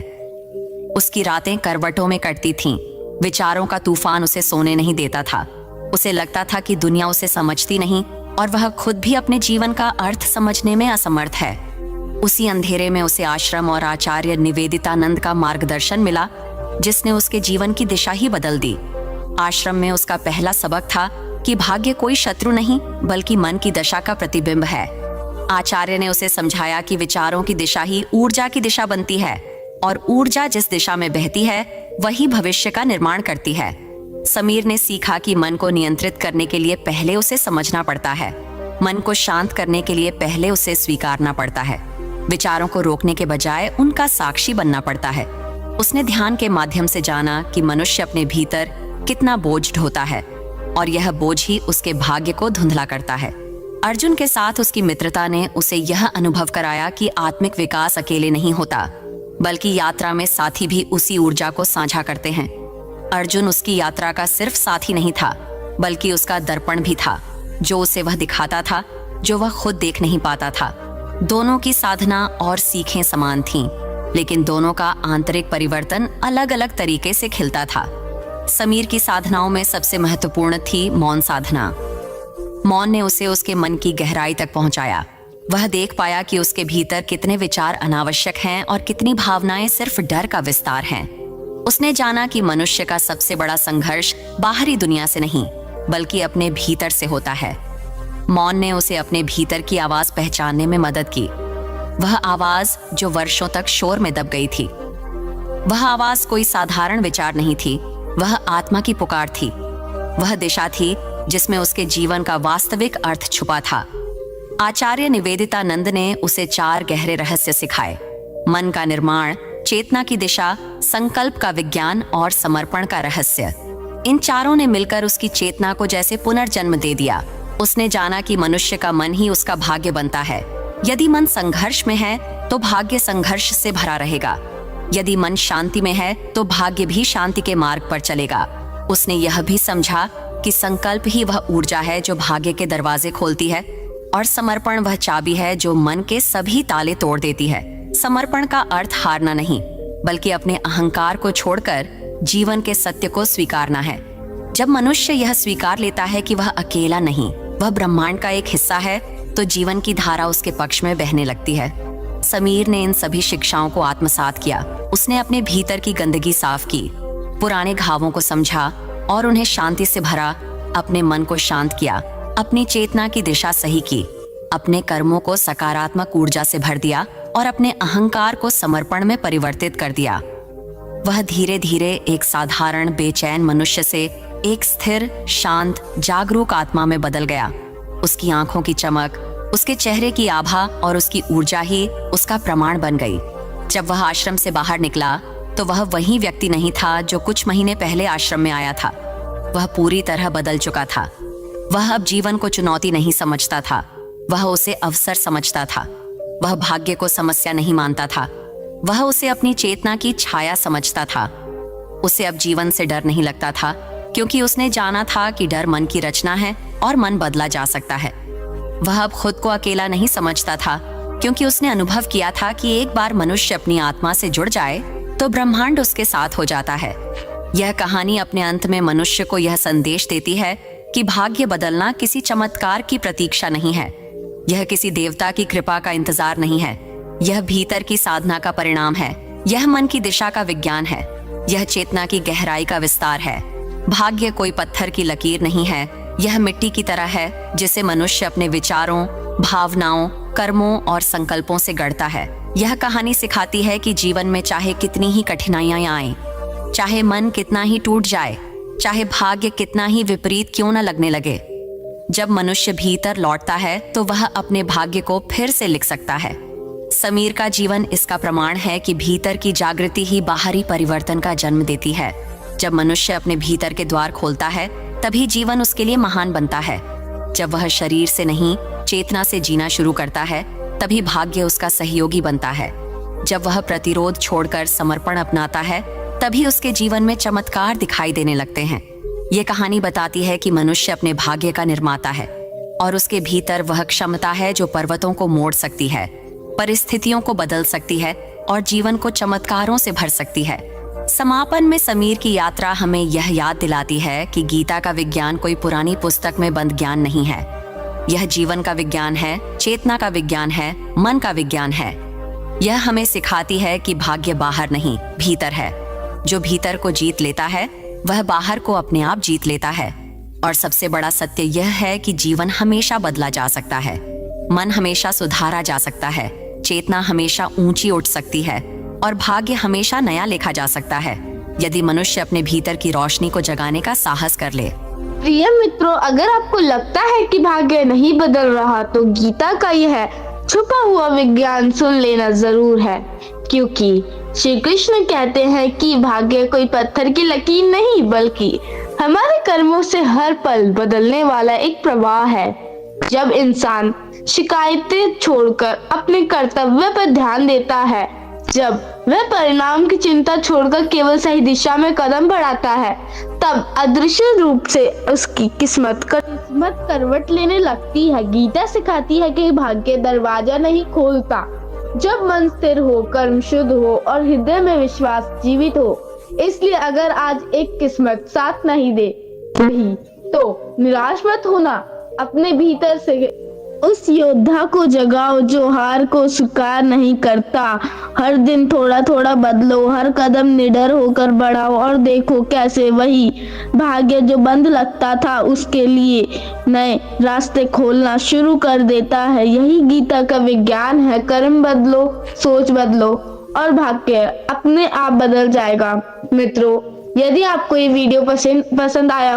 उसकी रातें करवटों में कटती थीं। विचारों का तूफान उसे सोने नहीं देता था। उसे लगता था कि दुनिया उसे समझती नहीं और वह खुद भी अपने जीवन का अर्थ समझने में असमर्थ है। उसी अंधेरे में उसे आश्रम और आचार्य निवेदितानंद का मार्गदर्शन मिला, जिसने उसके जीवन की दिशा ही बदल दी। आश्रम में उसका पहला सबक था कि भाग्य कोई शत्रु नहीं बल्कि मन की दशा का प्रतिबिंब है। आचार्य ने उसे समझाया कि विचारों की दिशा ही ऊर्जा की दिशा बनती है और ऊर्जा जिस दिशा में बहती है वही भविष्य का निर्माण करती है। समीर ने सीखा कि मन को नियंत्रित करने के लिए पहले उसे समझना पड़ता है। मन को शांत करने के लिए पहले उसे स्वीकारना पड़ता है। विचारों को रोकने के बजाय उनका साक्षी बनना पड़ता है। उसने ध्यान के माध्यम से जाना कि मनुष्य अपने भीतर कितना बोझ ढोता है और यह बोझ ही उसके भाग्य को धुंधला करता है। अर्जुन के साथ उसकी मित्रता ने उसे यह अनुभव कराया कि आत्मिक विकास अकेले नहीं होता, बल्कि यात्रा में साथी भी उसी ऊर्जा को साझा करते हैं। अर्जुन उसकी यात्रा का सिर्फ साथी नहीं था, बल्कि उसका दर्पण भी था, जो उसे वह दिखाता था जो वह खुद देख नहीं पाता था। दोनों की साधना और सीखें समान थीं, लेकिन दोनों का आंतरिक परिवर्तन अलग अलग तरीके से खिलता था। समीर की साधनाओं में सबसे महत्वपूर्ण थी मौन साधना। मौन ने उसे उसके मन की गहराई तक पहुंचाया। वह देख पाया कि उसके भीतर कितने विचार अनावश्यक हैं और कितनी भावनाएं सिर्फ डर का विस्तार हैं। उसने जाना कि मनुष्य का सबसे बड़ा संघर्ष बाहरी दुनिया से नहीं, बल्कि अपने भीतर से होता है। मौन ने उसे अपने भीतर की आवाज पहचानने में मदद की। वह आवाज जो वर्षों तक शोर में दब गई थी। वह आवाज कोई साधारण विचार नहीं थी, वह आत्मा की पुकार थी। वह दिशा थी जिसमें उसके जीवन का वास्तविक अर्थ छुपा था। आचार्य निवेदितानंद ने उसे 4 गहरे रहस्य सिखाए: मन का निर्माण, चेतना की दिशा, संकल्प का विज्ञान और समर्पण का रहस्य। इन चारों ने मिलकर उसकी चेतना को जैसे पुनर्जन्म दे दिया। उसने जाना कि मनुष्य का मन ही उसका भाग्य बनता है। यदि मन संघर्ष में है तो भाग्य संघर्ष से भरा रहेगा। यदि मन शांति में है तो भाग्य भी शांति के मार्ग पर चलेगा। उसने यह भी समझा कि संकल्प ही वह ऊर्जा है जो भाग्य के दरवाजे खोलती है और समर्पण वह चाबी है जो मन के सभी ताले तोड़ देती है। समर्पण का अर्थ हारना नहीं, बल्कि अपने अहंकार को छोड़कर जीवन के सत्य को स्वीकारना है। जब मनुष्य यह स्वीकार लेता है कि वह अकेला नहीं, वह ब्रह्मांड का एक हिस्सा है, तो जीवन की धारा उसके पक्ष में बहने लगती है। समीर ने इन सभी शिक्षाओं को आत्मसात किया। उसने अपने भीतर की गंदगी साफ की, पुराने घावों को समझा और उन्हें शांति से भरा। अपने मन को शांत किया, अपनी चेतना की दिशा सही की, अपने कर्मों को सकारात्मक ऊर्जा से भर दिया और अपने अहंकार को समर्पण में परिवर्तित कर दिया। वह धीरे धीरे एक साधारण बेचैन मनुष्य से एक स्थिर, शांत, जागरूक आत्मा में बदल गया। उसकी आंखों की चमक, उसके चेहरे की आभा और उसकी ऊर्जा ही उसका प्रमाण बन गई। जब वह आश्रम से बाहर निकला तो वह वही व्यक्ति नहीं था जो कुछ महीने पहले आश्रम में आया था। वह पूरी तरह बदल चुका था। वह अब जीवन को चुनौती नहीं समझता था, वह उसे अवसर समझता था। वह भाग्य को समस्या नहीं मानता था, वह उसे अपनी चेतना की छाया समझता था। उसे अब जीवन से डर नहीं लगता था, क्योंकि उसने जाना था कि डर मन की रचना है और मन बदला जा सकता है। वह अब खुद को अकेला नहीं समझता था, क्योंकि उसने अनुभव किया था कि एक बार मनुष्य अपनी आत्मा से जुड़ जाए तो ब्रह्मांड उसके साथ हो जाता है। यह कहानी अपने अंत में मनुष्य को यह संदेश देती है कि भाग्य बदलना किसी चमत्कार की प्रतीक्षा नहीं है, यह किसी देवता की कृपा का इंतजार नहीं है, यह भीतर की साधना का परिणाम है, यह मन की दिशा का विज्ञान है, यह चेतना की गहराई का विस्तार है। भाग्य कोई पत्थर की लकीर नहीं है, यह मिट्टी की तरह है जिसे मनुष्य अपने विचारों, भावनाओं, कर्मों और संकल्पों से गढ़ता है। यह कहानी सिखाती है कि जीवन में चाहे कितनी ही कठिनाइयां आएं, चाहे मन कितना ही टूट जाए, चाहे भाग्य कितना ही विपरीत क्यों न लगने लगे, जब मनुष्य भीतर लौटता है तो वह अपने भाग्य को फिर से लिख सकता है। समीर का जीवन इसका प्रमाण है कि भीतर की जागृति ही बाहरी परिवर्तन का जन्म देती है। जब मनुष्य अपने भीतर के द्वार खोलता है तभी जीवन उसके लिए महान बनता है। जब वह शरीर से नहीं, चेतना से जीना शुरू करता है तभी भाग्य उसका सहयोगी बनता है। जब वह प्रतिरोध छोड़कर समर्पण अपनाता है, तभी उसके जीवन में चमत्कार दिखाई देने लगते हैं। ये कहानी बताती है कि मनुष्य अपने भाग्य का निर्माता है और उसके भीतर वह क्षमता है जो पर्वतों को मोड़ सकती है, परिस्थितियों को बदल सकती है और जीवन को चमत्कारों से भर सकती है। समापन में समीर की यात्रा हमें यह याद दिलाती है कि गीता का विज्ञान कोई पुरानी पुस्तक में बंद ज्ञान नहीं है। यह जीवन का विज्ञान है, चेतना का विज्ञान है, मन का विज्ञान है। यह हमें सिखाती है कि भाग्य बाहर नहीं, भीतर है। जो भीतर को जीत लेता है वह बाहर को अपने आप जीत लेता है। और सबसे बड़ा सत्य यह है कि जीवन हमेशा बदला जा सकता है, मन हमेशा सुधारा जा सकता है, चेतना हमेशा ऊंची उठ सकती है और भाग्य हमेशा नया लिखा जा सकता है, यदि मनुष्य अपने भीतर की रोशनी को जगाने का साहस कर ले। प्रिय मित्रों, अगर आपको लगता है कि भाग्य नहीं बदल रहा तो गीता का यह छुपा हुआ विज्ञान सुन लेना जरूर है, क्योंकि श्री कृष्ण कहते हैं कि भाग्य कोई पत्थर की लकीर नहीं बल्कि हमारे कर्मों से हर पल बदलने वाला एक प्रवाह है। जब इंसान शिकायतें छोड़कर अपने कर्तव्य पर ध्यान देता है, जब वह परिणाम की चिंता छोड़कर केवल सही दिशा में कदम बढ़ाता है, तब अदृश्य रूप से उसकी किस्मत करवट लेने लगती है। गीता सिखाती है कि भाग्य दरवाजा नहीं खोलता जब मन स्थिर हो, कर्म शुद्ध हो और हृदय में विश्वास जीवित हो। इसलिए अगर आज एक किस्मत साथ नहीं दे रही तो निराश मत होना। अपने भीतर से उस योद्धा को जगाओ जो हार को स्वीकार नहीं करता। हर दिन थोड़ा थोड़ा बदलो, हर कदम निडर होकर बढ़ाओ और देखो कैसे वही भाग्य जो बंद लगता था उसके लिए नए रास्ते खोलना शुरू कर देता है। यही गीता का विज्ञान है। कर्म बदलो, सोच बदलो और भाग्य अपने आप बदल जाएगा। मित्रों, यदि आपको ये वीडियो पसंद आया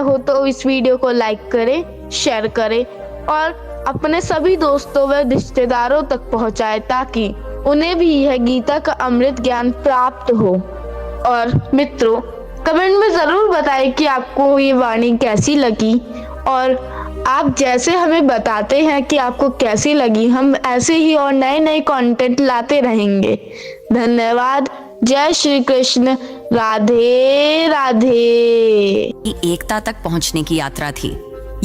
हो तो इस वीडियो को लाइक करें, शेयर करें और अपने सभी दोस्तों व रिश्तेदारों तक पहुंचाएं ताकि उन्हें भी यह गीता का अमृत ज्ञान प्राप्त हो। और मित्रों, कमेंट में जरूर बताएं कि आपको ये वाणी कैसी लगी और आप जैसे हमें बताते हैं कि आपको कैसी लगी, हम ऐसे ही और नए नए कंटेंट लाते रहेंगे। धन्यवाद। जय श्री कृष्ण। राधे राधे। एकता तक पहुंचने की यात्रा थी।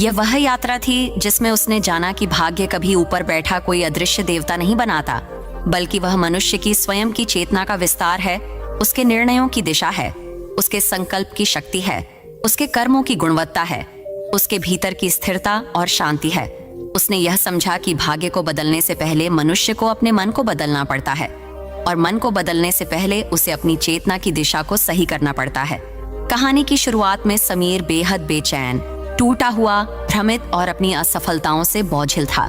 यह वह यात्रा थी जिसमें उसने जाना कि भाग्य कभी ऊपर बैठा कोई अदृश्य देवता नहीं बनाता, बल्कि वह मनुष्य की स्वयं की चेतना का विस्तार है, उसके निर्णयों की दिशा है, उसके संकल्प की शक्ति है, उसके कर्मों की गुणवत्ता है, उसके भीतर की स्थिरता और शांति है। उसने यह समझा कि भाग्य को बदलने से पहले मनुष्य को अपने मन को बदलना पड़ता है और मन को बदलने से पहले उसे अपनी चेतना की दिशा को सही करना पड़ता है। कहानी की शुरुआत में समीर बेहद बेचैन, टूटा हुआ, भ्रमित और अपनी असफलताओं से बोझिल था।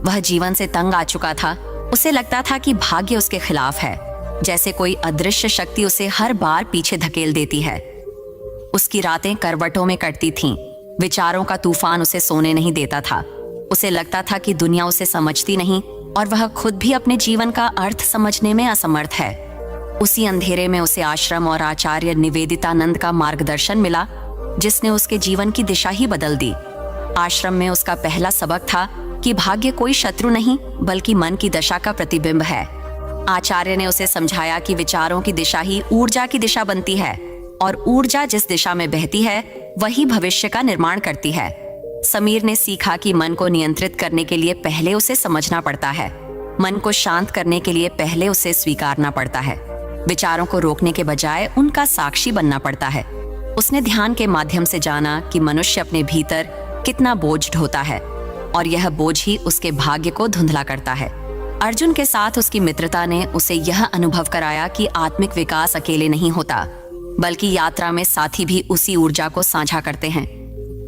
वह जीवन से तंग आ चुका था। उसे लगता था कि भाग्य उसके खिलाफ है, जैसे कोई अदृश्य शक्ति उसे हर बार पीछे धकेल देती है। उसकी रातें करवटों में कटती थीं। विचारों का तूफान उसे सोने नहीं देता था। उसे लगता था कि दुनिया उसे समझती नहीं और वह खुद भी अपने जीवन का अर्थ समझने में असमर्थ है। उसी अंधेरे में उसे आश्रम और आचार्य निवेदितानंद का मार्गदर्शन मिला, जिसने उसके जीवन की दिशा ही बदल दी। आश्रम में उसका पहला सबक था कि भाग्य कोई शत्रु नहीं बल्कि मन की दशा का प्रतिबिंब है। आचार्य ने उसे समझाया कि विचारों की दिशा ही ऊर्जा की दिशा बनती है और ऊर्जा जिस दिशा में बहती है वही भविष्य का निर्माण करती है। समीर ने सीखा कि मन को नियंत्रित करने के लिए पहले उसे समझना पड़ता है। मन को शांत करने के लिए पहले उसे स्वीकारना पड़ता है। विचारों को रोकने के बजाय उनका साक्षी बनना पड़ता है। उसने ध्यान के माध्यम से जाना कि मनुष्य अपने भीतर कितना बोझ ढोता है और यह बोझ ही उसके भाग्य को धुंधला करता है। अर्जुन के साथ उसकी मित्रता ने उसे यह अनुभव कराया कि आत्मिक विकास अकेले नहीं होता, बल्कि यात्रा में साथी भी उसी ऊर्जा को साझा करते हैं।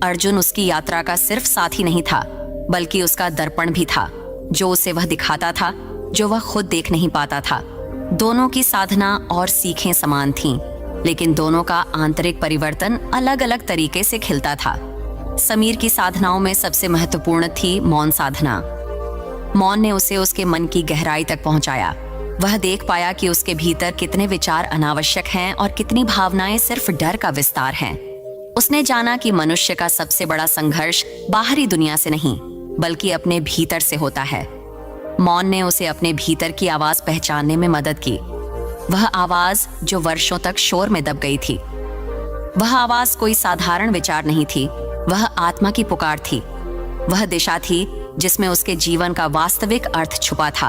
अर्जुन उसकी यात्रा का सिर्फ साथी नहीं था, बल्कि उसका दर्पण भी था, जो उसे वह दिखाता था जो वह खुद देख नहीं पाता था। दोनों की साधना और सीखें समान थीं, लेकिन दोनों का आंतरिक परिवर्तन अलग अलग तरीके से खिलता था। समीर की साधनाओं में सबसे महत्वपूर्ण थी मौन साधना। मौन ने उसे उसके मन की गहराई तक पहुंचाया। वह देख पाया कि उसके भीतर कितने विचार अनावश्यक हैं और कितनी भावनाएं सिर्फ डर का विस्तार हैं। उसने जाना कि मनुष्य का सबसे बड़ा संघर्ष बाहरी दुनिया से नहीं, बल्कि अपने भीतर से होता है। मौन ने उसे अपने भीतर की आवाज पहचानने में मदद की, वह आवाज जो वर्षों तक शोर में दब गई थी। वह आवाज कोई साधारण विचार नहीं थी, वह आत्मा की पुकार थी। वह दिशा थी जिसमें उसके जीवन का वास्तविक अर्थ छुपा था।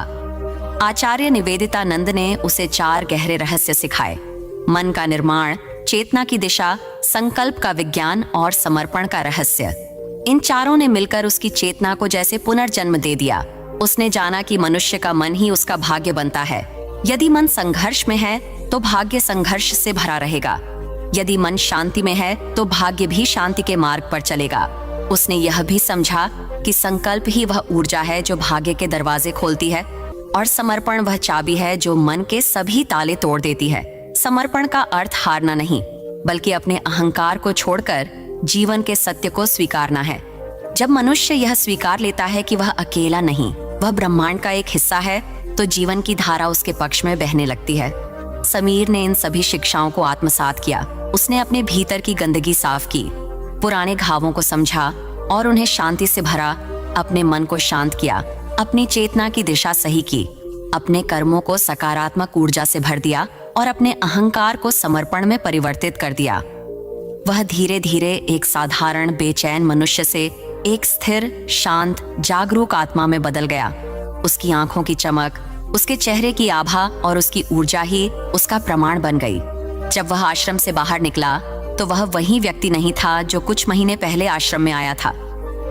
आचार्य निवेदितानंद ने उसे 4 गहरे रहस्य सिखाए: मन का निर्माण, चेतना की दिशा, संकल्प का विज्ञान और समर्पण का रहस्य। इन चारों ने मिलकर उसकी चेतना को जैसे पुनर्जन्म दे दिया। उसने जाना कि मनुष्य का मन ही उसका भाग्य बनता है। यदि मन संघर्ष में है तो भाग्य संघर्ष से भरा रहेगा। यदि मन शांति में है तो भाग्य भी शांति के मार्ग पर चलेगा। उसने यह भी समझा कि संकल्प ही वह ऊर्जा है जो भाग्य के दरवाजे खोलती है, और समर्पण वह चाबी है जो मन के सभी ताले तोड़ देती है। समर्पण का अर्थ हारना नहीं, बल्कि अपने अहंकार को छोड़कर जीवन के सत्य को स्वीकारना है। जब मनुष्य यह स्वीकार लेता है कि वह अकेला नहीं, वह ब्रह्मांड का एक हिस्सा है, तो जीवन की धारा उसके पक्ष में बहने लगती है। समीर ने इन सभी शिक्षाओं को आत्मसात किया। उसने अपने भीतर की गंदगी साफ की, पुराने घावों को समझा और उन्हें शांति से भरा। अपने मन को शांत किया, अपनी चेतना की दिशा सही की, अपने कर्मों को सकारात्मक ऊर्जा से भर दिया और अपने अहंकार को समर्पण में परिवर्तित कर दिया। वह धीरे धीरे एक साधारण बेचैन मनुष्य से एक स्थिर, शांत, जागरूक आत्मा में बदल गया। उसकी आंखों की चमक, उसके चेहरे की आभा और उसकी ऊर्जा ही उसका प्रमाण बन गई। जब वह आश्रम से बाहर निकला तो वह वही व्यक्ति नहीं था जो कुछ महीने पहले आश्रम में आया था।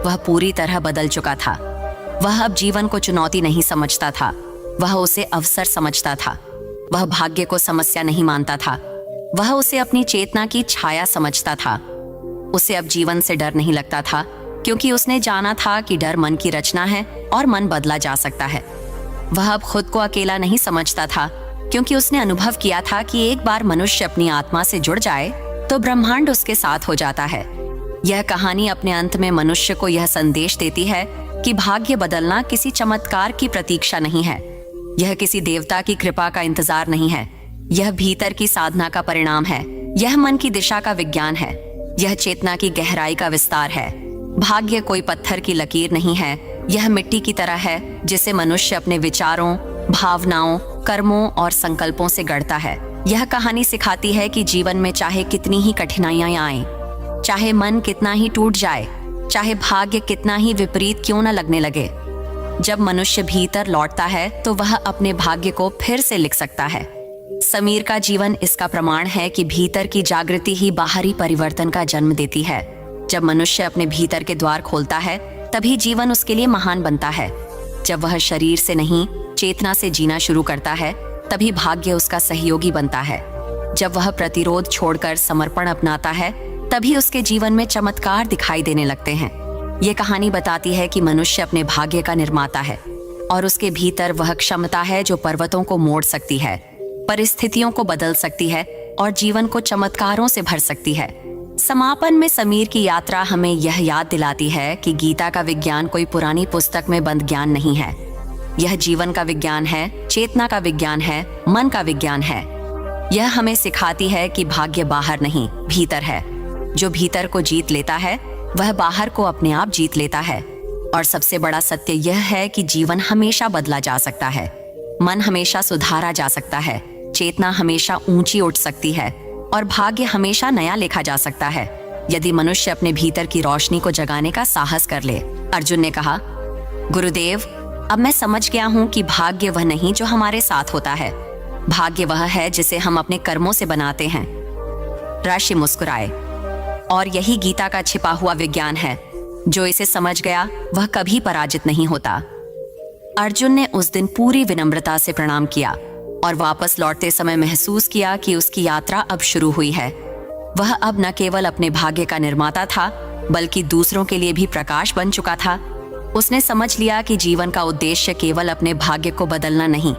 वह पूरी तरह बदल चुका था। वह अब जीवन को चुनौती नहीं समझता था, वह उसे अवसर समझता था। वह भाग्य को समस्या नहीं मानता था, वह उसे अपनी चेतना की छाया समझता था। उसे अब जीवन से डर नहीं लगता था, क्योंकि उसने जाना था कि डर मन की रचना है और मन बदला जा सकता है। वह अब खुद को अकेला नहीं समझता था, क्योंकि उसने अनुभव किया था कि एक बार मनुष्य अपनी आत्मा से जुड़ जाए तो ब्रह्मांड उसके साथ हो जाता है। यह कहानी अपने अंत में मनुष्य को यह संदेश देती है कि भाग्य बदलना किसी चमत्कार की प्रतीक्षा नहीं है, यह किसी देवता की कृपा का इंतजार नहीं है, यह भीतर की साधना का परिणाम है, यह मन की दिशा का विज्ञान है, यह चेतना की गहराई का विस्तार है। भाग्य कोई पत्थर की लकीर नहीं है, यह मिट्टी की तरह है जिसे मनुष्य अपने विचारों, भावनाओं, कर्मों और संकल्पों से गढ़ता है। यह कहानी सिखाती है कि जीवन में चाहे कितनी ही कठिनाइयां आएं, चाहे मन कितना ही टूट जाए, चाहे भाग्य कितना ही विपरीत क्यों न लगने लगे, जब मनुष्य भीतर लौटता है तो वह अपने भाग्य को फिर से लिख सकता है। समीर का जीवन इसका प्रमाण है कि भीतर की जागृति ही बाहरी परिवर्तन का जन्म देती है। जब मनुष्य अपने भीतर के द्वार खोलता है तभी जीवन उसके लिए महान बनता है। जब वह शरीर से नहीं, चेतना से जीना शुरू करता है तभी भाग्य उसका सहयोगी बनता है। जब वह प्रतिरोध छोड़कर समर्पण अपनाता है तभी उसके जीवन में चमत्कार दिखाई देने लगते हैं। ये कहानी बताती है कि मनुष्य अपने भाग्य का निर्माता है और उसके भीतर वह क्षमता है जो पर्वतों को मोड़ सकती है, परिस्थितियों को बदल सकती है और जीवन को चमत्कारों से भर सकती है। समापन में समीर की यात्रा हमें यह याद दिलाती है कि गीता का विज्ञान कोई पुरानी पुस्तक में बंद ज्ञान नहीं है। यह जीवन का विज्ञान है, चेतना का विज्ञान है, मन का विज्ञान है। यह हमें सिखाती है कि भाग्य बाहर नहीं, भीतर है। जो भीतर को जीत लेता है वह बाहर को अपने आप जीत लेता है। और सबसे बड़ा सत्य यह है कि जीवन हमेशा बदला जा सकता है, मन हमेशा सुधारा जा सकता है, चेतना हमेशा ऊंची उठ सकती है और भाग्य हमेशा नया लिखा जा सकता है, यदि मनुष्य अपने भीतर की रोशनी को जगाने का साहस कर ले। अर्जुन ने कहा, गुरुदेव, अब मैं समझ गया हूँ कि भाग्य वह नहीं जो हमारे साथ होता है, भाग्य वह है जिसे हम अपने कर्मों से बनाते हैं। ऋषि मुस्कुराए, और यही गीता का छिपा हुआ विज्ञान है। जो इसे समझ गया वह कभी पराजित नहीं होता। अर्जुन ने उस दिन पूरी विनम्रता से प्रणाम किया और वापस लौटते समय महसूस किया कि उसकी यात्रा अब शुरू हुई है। वह अब न केवल अपने भाग्य का निर्माता था, बल्कि दूसरों के लिए भी प्रकाश बन चुका था। उसने समझ लिया कि जीवन का उद्देश्य केवल अपने भाग्य को बदलना नहीं,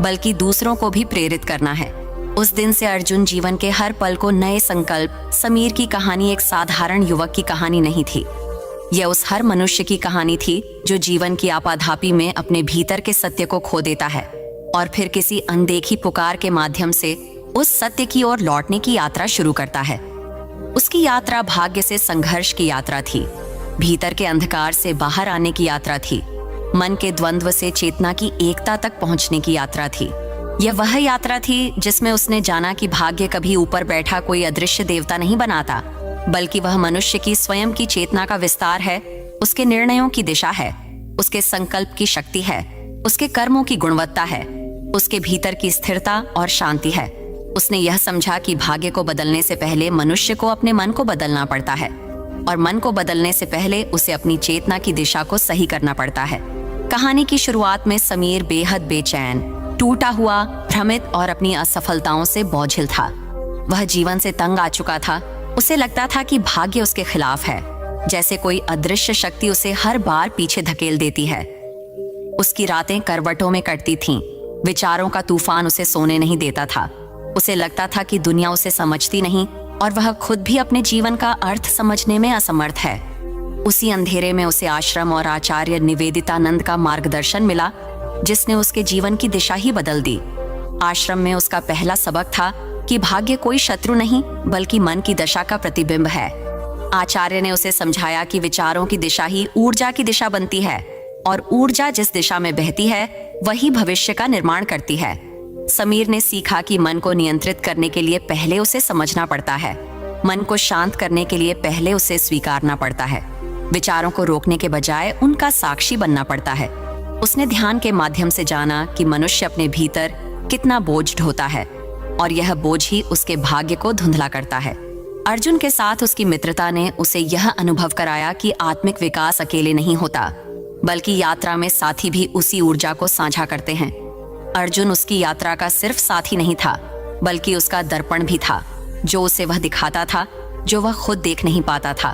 बल्कि दूसरों को भी प्रेरित करना है। उस दिन से अर्जुन जीवन के हर पल को नए संकल्प। समीर की कहानी एक साधारण युवक की कहानी नहीं थी, यह उस हर मनुष्य की कहानी थी जो जीवन की आपाधापी में अपने भीतर के सत्य को खो देता है और फिर किसी अनदेखी पुकार के माध्यम से उस सत्य की ओर लौटने की यात्रा शुरू करता है। उसकी यात्रा भाग्य से संघर्ष की यात्रा थी। भीतर के अंधकार से बाहर आने की यात्रा थी। मन के द्वंद्व से चेतना की एकता तक पहुंचने की यात्रा थी। यह वह यात्रा थी जिसमें उसने जाना कि भाग्य कभी ऊपर बैठा कोई अदृश्य देवता नहीं बनाता, बल्कि वह मनुष्य की स्वयं की चेतना का विस्तार है, उसके निर्णयों की दिशा है, उसके संकल्प की शक्ति है, उसके कर्मों की गुणवत्ता है, उसके भीतर की स्थिरता और शांति है। उसने यह समझा कि भाग्य को बदलने से पहले मनुष्य को अपने मन को बदलना पड़ता है, और मन को बदलने से पहले उसे अपनी चेतना की दिशा को सही करना पड़ता है। कहानी की शुरुआत में समीर बेहद बेचैन, टूटा हुआ, भ्रमित और अपनी असफलताओं से बोझिल था। वह जीवन से तंग आ चुका था। उसे लगता था कि भाग्य उसके खिलाफ है, जैसे कोई अदृश्य शक्ति उसे हर बार पीछे धकेल देती है। उसकी रातें करवटों में कटती थीं। विचारों का तूफान उसे सोने नहीं देता था। उसे लगता था कि दुनिया उसे समझती नहीं और वह खुद भी अपने जीवन का अर्थ समझने में असमर्थ है। उसी अंधेरे में उसे आश्रम और आचार्य निवेदितानंद का मार्गदर्शन मिला, जिसने उसके जीवन की दिशा ही बदल दी। आश्रम में उसका पहला सबक था कि भाग्य कोई शत्रु नहीं, बल्कि मन की दशा का प्रतिबिंब है। आचार्य ने उसे समझाया कि विचारों की दिशा ही ऊर्जा की दिशा बनती है, और ऊर्जा जिस दिशा में बहती है वही भविष्य का निर्माण करती है। समीर ने सीखा कि मन को नियंत्रित करने के लिए पहले उसे समझना पड़ता है। मन को शांत करने के लिए पहले उसे स्वीकारना पड़ता है। विचारों को रोकने के बजाय उनका साक्षी बनना पड़ता है। उसने ध्यान के माध्यम से जाना कि मनुष्य अपने भीतर कितना बोझ ढोता है, और यह बोझ ही उसके भाग्य को धुंधला करता है। अर्जुन के साथ उसकी मित्रता ने उसे यह अनुभव कराया कि आत्मिक विकास अकेले नहीं होता, बल्कि यात्रा में साथी भी उसी ऊर्जा को साझा करते हैं। अर्जुन उसकी यात्रा का सिर्फ साथी नहीं था, बल्कि उसका दर्पण भी था, जो उसे वह दिखाता था जो वह खुद देख नहीं पाता था।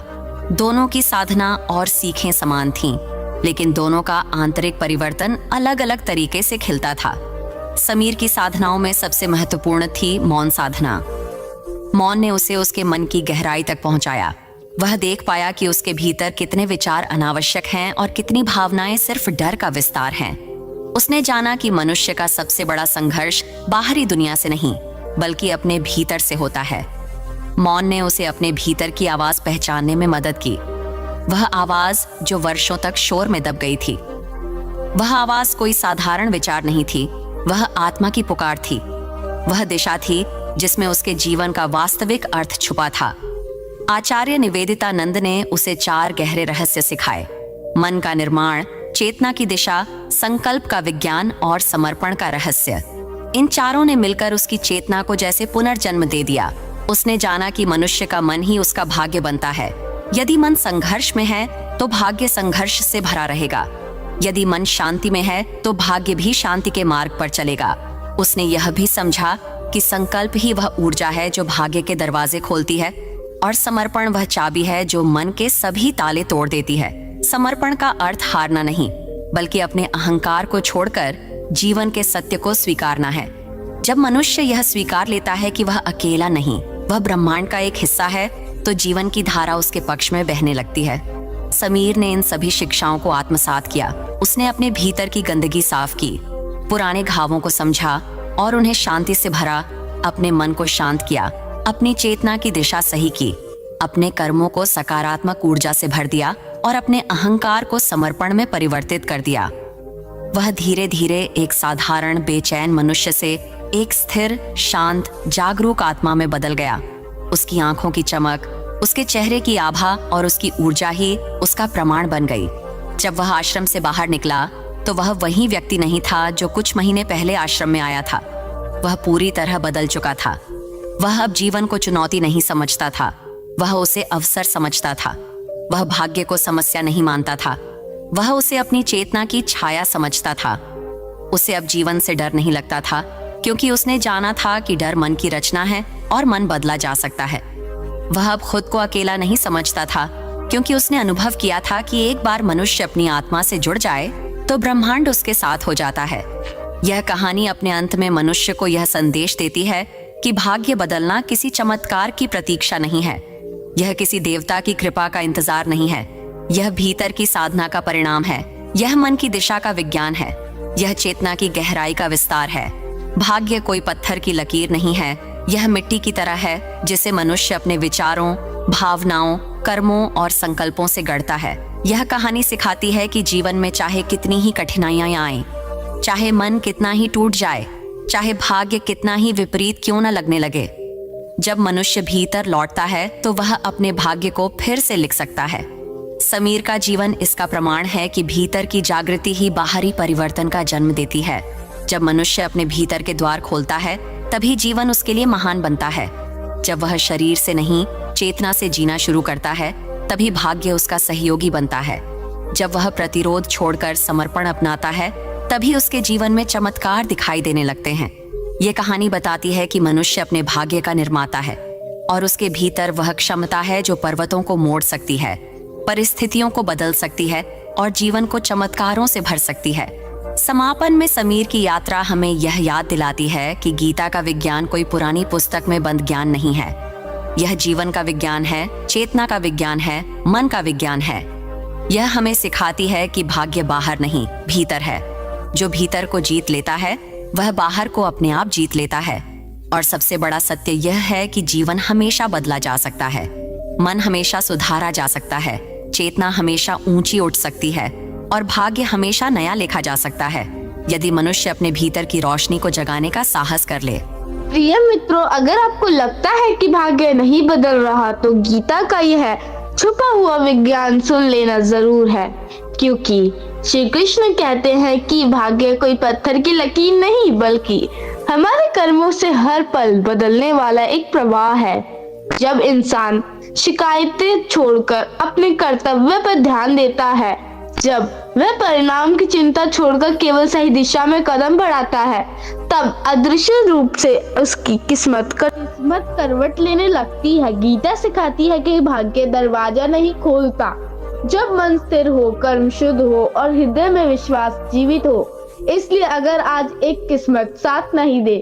दोनों की साधना और सीखें समान थीं, लेकिन दोनों का आंतरिक परिवर्तन अलग अलग तरीके से खिलता था। समीर की साधनाओं में सबसे महत्वपूर्ण थी मौन साधना। मौन ने उसे उसके मन की गहराई तक पहुंचाया। वह देख पाया कि उसके भीतर कितने विचार अनावश्यक हैं और कितनी भावनाएं सिर्फ डर का विस्तार हैं। उसने जाना कि मनुष्य का सबसे बड़ा संघर्ष बाहरी दुनिया से नहीं, बल्कि अपने भीतर से होता है। मौन ने उसे अपने भीतर की आवाज पहचानने में मदद की। वह आवाज जो वर्षों तक शोर में दब गई थी। वह आवाज कोई साधारण विचार नहीं थी, वह आत्मा की पुकार थी। वह दिशा थी जिसमें उसके जीवन का वास्तविक अर्थ छुपा था। आचार्य निवेदितानंद ने उसे 4 गहरे रहस्य सिखाए: मन का निर्माण, चेतना की दिशा, संकल्प का विज्ञान और समर्पण का रहस्य। इन चारों ने मिलकर उसकी चेतना को जैसे पुनर्जन्म दे दिया। उसने जाना कि मनुष्य का मन ही उसका भाग्य बनता है। यदि मन संघर्ष में है तो भाग्य संघर्ष से भरा रहेगा। यदि मन शांति में है तो भाग्य भी शांति के मार्ग पर चलेगा। उसने यह भी समझा कि संकल्प ही वह ऊर्जा है जो भाग्य के दरवाजे खोलती है, और समर्पण वह चाबी है जो मन के सभी ताले तोड़ देती है। समर्पण का अर्थ हारना नहीं, बल्कि अपने अहंकार को छोड़कर जीवन के सत्य को स्वीकारना है। जब मनुष्य यह स्वीकार लेता है कि वह अकेला नहीं, वह ब्रह्मांड का एक हिस्सा है, तो जीवन की धारा उसके पक्ष में बहने लगती है। समीर ने इन सभी शिक्षाओं को आत्मसात किया। उसने अपने भीतर की गंदगी साफ की, पुराने घावों को समझा और उन्हें शांति से भरा। अपने मन को शांत किया, अपनी चेतना की दिशा सही की, अपने कर्मों को सकारात्मक ऊर्जा से भर दिया और अपने अहंकार को समर्पण में परिवर्तित कर दिया। वह धीरे धीरे एक साधारण बेचैन मनुष्य से एक स्थिर, शांत, जागरूक आत्मा में बदल गया। उसकी आंखों की चमक, उसके चेहरे की आभा और उसकी ऊर्जा ही उसका प्रमाण बन गई। जब वह आश्रम से बाहर निकला तो वह वही व्यक्ति नहीं था जो कुछ महीने पहले आश्रम में आया था। वह पूरी तरह बदल चुका था। वह अब जीवन को चुनौती नहीं समझता था, वह उसे अवसर समझता था। वह भाग्य को समस्या नहीं मानता था, वह उसे अपनी चेतना की छाया समझता था। उसे अब जीवन से डर नहीं लगता था, क्योंकि उसने जाना था कि डर मन की रचना है और मन बदला जा सकता है। वह अब खुद को अकेला नहीं समझता था, क्योंकि उसने अनुभव किया था कि एक बार मनुष्य अपनी आत्मा से जुड़ जाए तो ब्रह्मांड उसके साथ हो जाता है। यह कहानी अपने अंत में मनुष्य को यह संदेश देती है कि भाग्य बदलना किसी चमत्कार की प्रतीक्षा नहीं है, यह किसी देवता की कृपा का इंतजार नहीं है, यह भीतर की साधना का परिणाम है, यह मन की दिशा का विज्ञान है, यह चेतना की गहराई का विस्तार है। भाग्य कोई पत्थर की लकीर नहीं है, यह मिट्टी की तरह है जिसे मनुष्य अपने विचारों, भावनाओं कर्मों और संकल्पों से गढ़ता है। यह कहानी सिखाती है कि जीवन में चाहे कितनी ही कठिनाइयां आएं, चाहे मन कितना ही टूट जाए, चाहे भाग्य कितना ही विपरीत क्यों न लगने लगे, जब मनुष्य भीतर लौटता है तो वह अपने भाग्य को फिर से लिख सकता है। समीर का जीवन इसका प्रमाण है कि भीतर की जागृति ही बाहरी परिवर्तन का जन्म देती है। जब मनुष्य अपने भीतर के द्वार खोलता है तभी जीवन उसके लिए महान बनता है। जब वह शरीर से नहीं चेतना से जीना शुरू करता है तभी भाग्य उसका सहयोगी बनता है। जब वह प्रतिरोध छोड़कर समर्पण अपनाता है तभी उसके जीवन में चमत्कार दिखाई देने लगते हैं। ये कहानी बताती है कि मनुष्य अपने भाग्य का निर्माता है और उसके भीतर वह क्षमता है जो पर्वतों को मोड़ सकती है, परिस्थितियों को बदल सकती है और जीवन को चमत्कारों से भर सकती है। समापन में समीर की यात्रा हमें यह याद दिलाती है कि गीता का विज्ञान कोई पुरानी पुस्तक में बंद ज्ञान नहीं है। यह जीवन का विज्ञान है, चेतना का विज्ञान है, मन का विज्ञान है। यह हमें सिखाती है कि भाग्य बाहर नहीं, भीतर है। जो भीतर को जीत लेता है वह बाहर को अपने आप जीत लेता है। और सबसे बड़ा सत्य यह है कि जीवन हमेशा बदला जा सकता है, मन हमेशा सुधारा जा सकता है, चेतना हमेशा ऊंची उठ सकती है और भाग्य हमेशा नया लिखा जा सकता है, यदि मनुष्य अपने भीतर की रोशनी को जगाने का साहस कर ले। प्रिय मित्रों, अगर आपको लगता है कि भाग्य नहीं बदल रहा तो गीता का यह छुपा हुआ विज्ञान सुन लेना जरूर है, क्योंकि श्री कृष्ण कहते हैं कि भाग्य कोई पत्थर की लकीर नहीं बल्कि हमारे कर्मों से हर पल बदलने वाला एक प्रवाह है। जब इंसान शिकायतें छोड़कर अपने कर्तव्य पर ध्यान देता है, जब वह परिणाम की चिंता छोड़कर केवल सही दिशा में कदम बढ़ाता है, तब अदृश्य रूप से उसकी किस्मत करवट लेने लगती है। गीता सिखाती है कि भाग्य दरवाजा नहीं खोलता जब मन स्थिर हो, कर्म शुद्ध हो और हृदय में विश्वास जीवित हो। इसलिए अगर आज एक किस्मत साथ नहीं दे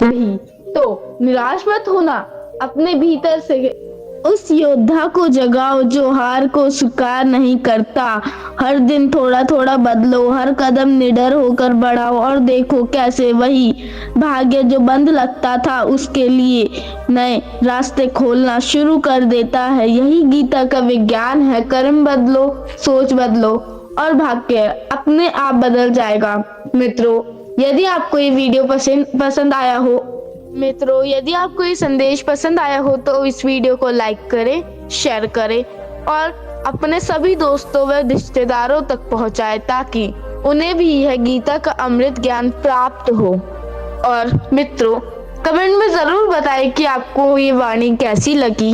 रही तो निराश मत होना। अपने भीतर से उस योद्धा को जगाओ जो हार को स्वीकार नहीं करता। हर दिन थोड़ा थोड़ा बदलो, हर कदम निडर होकर बढ़ाओ और देखो कैसे वही भाग्य जो बंद लगता था उसके लिए नए रास्ते खोलना शुरू कर देता है। यही गीता का विज्ञान है। कर्म बदलो, सोच बदलो और भाग्य अपने आप बदल जाएगा। मित्रों, यदि आपको ये वीडियो पसंद आया हो संदेश पसंद आया हो तो इस वीडियो को लाइक करें, शेयर करें और अपने सभी दोस्तों व रिश्तेदारों तक पहुंचाएं ताकि उन्हें भी यह गीता का अमृत ज्ञान प्राप्त हो। और मित्रों, कमेंट में जरूर बताएं कि आपको ये वाणी कैसी लगी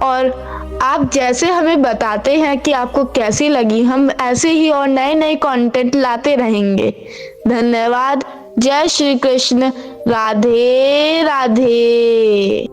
और आप जैसे हमें बताते हैं कि आपको कैसी लगी, हम ऐसे ही और नए कंटेंट लाते रहेंगे। धन्यवाद। जय श्री कृष्ण। राधे राधे।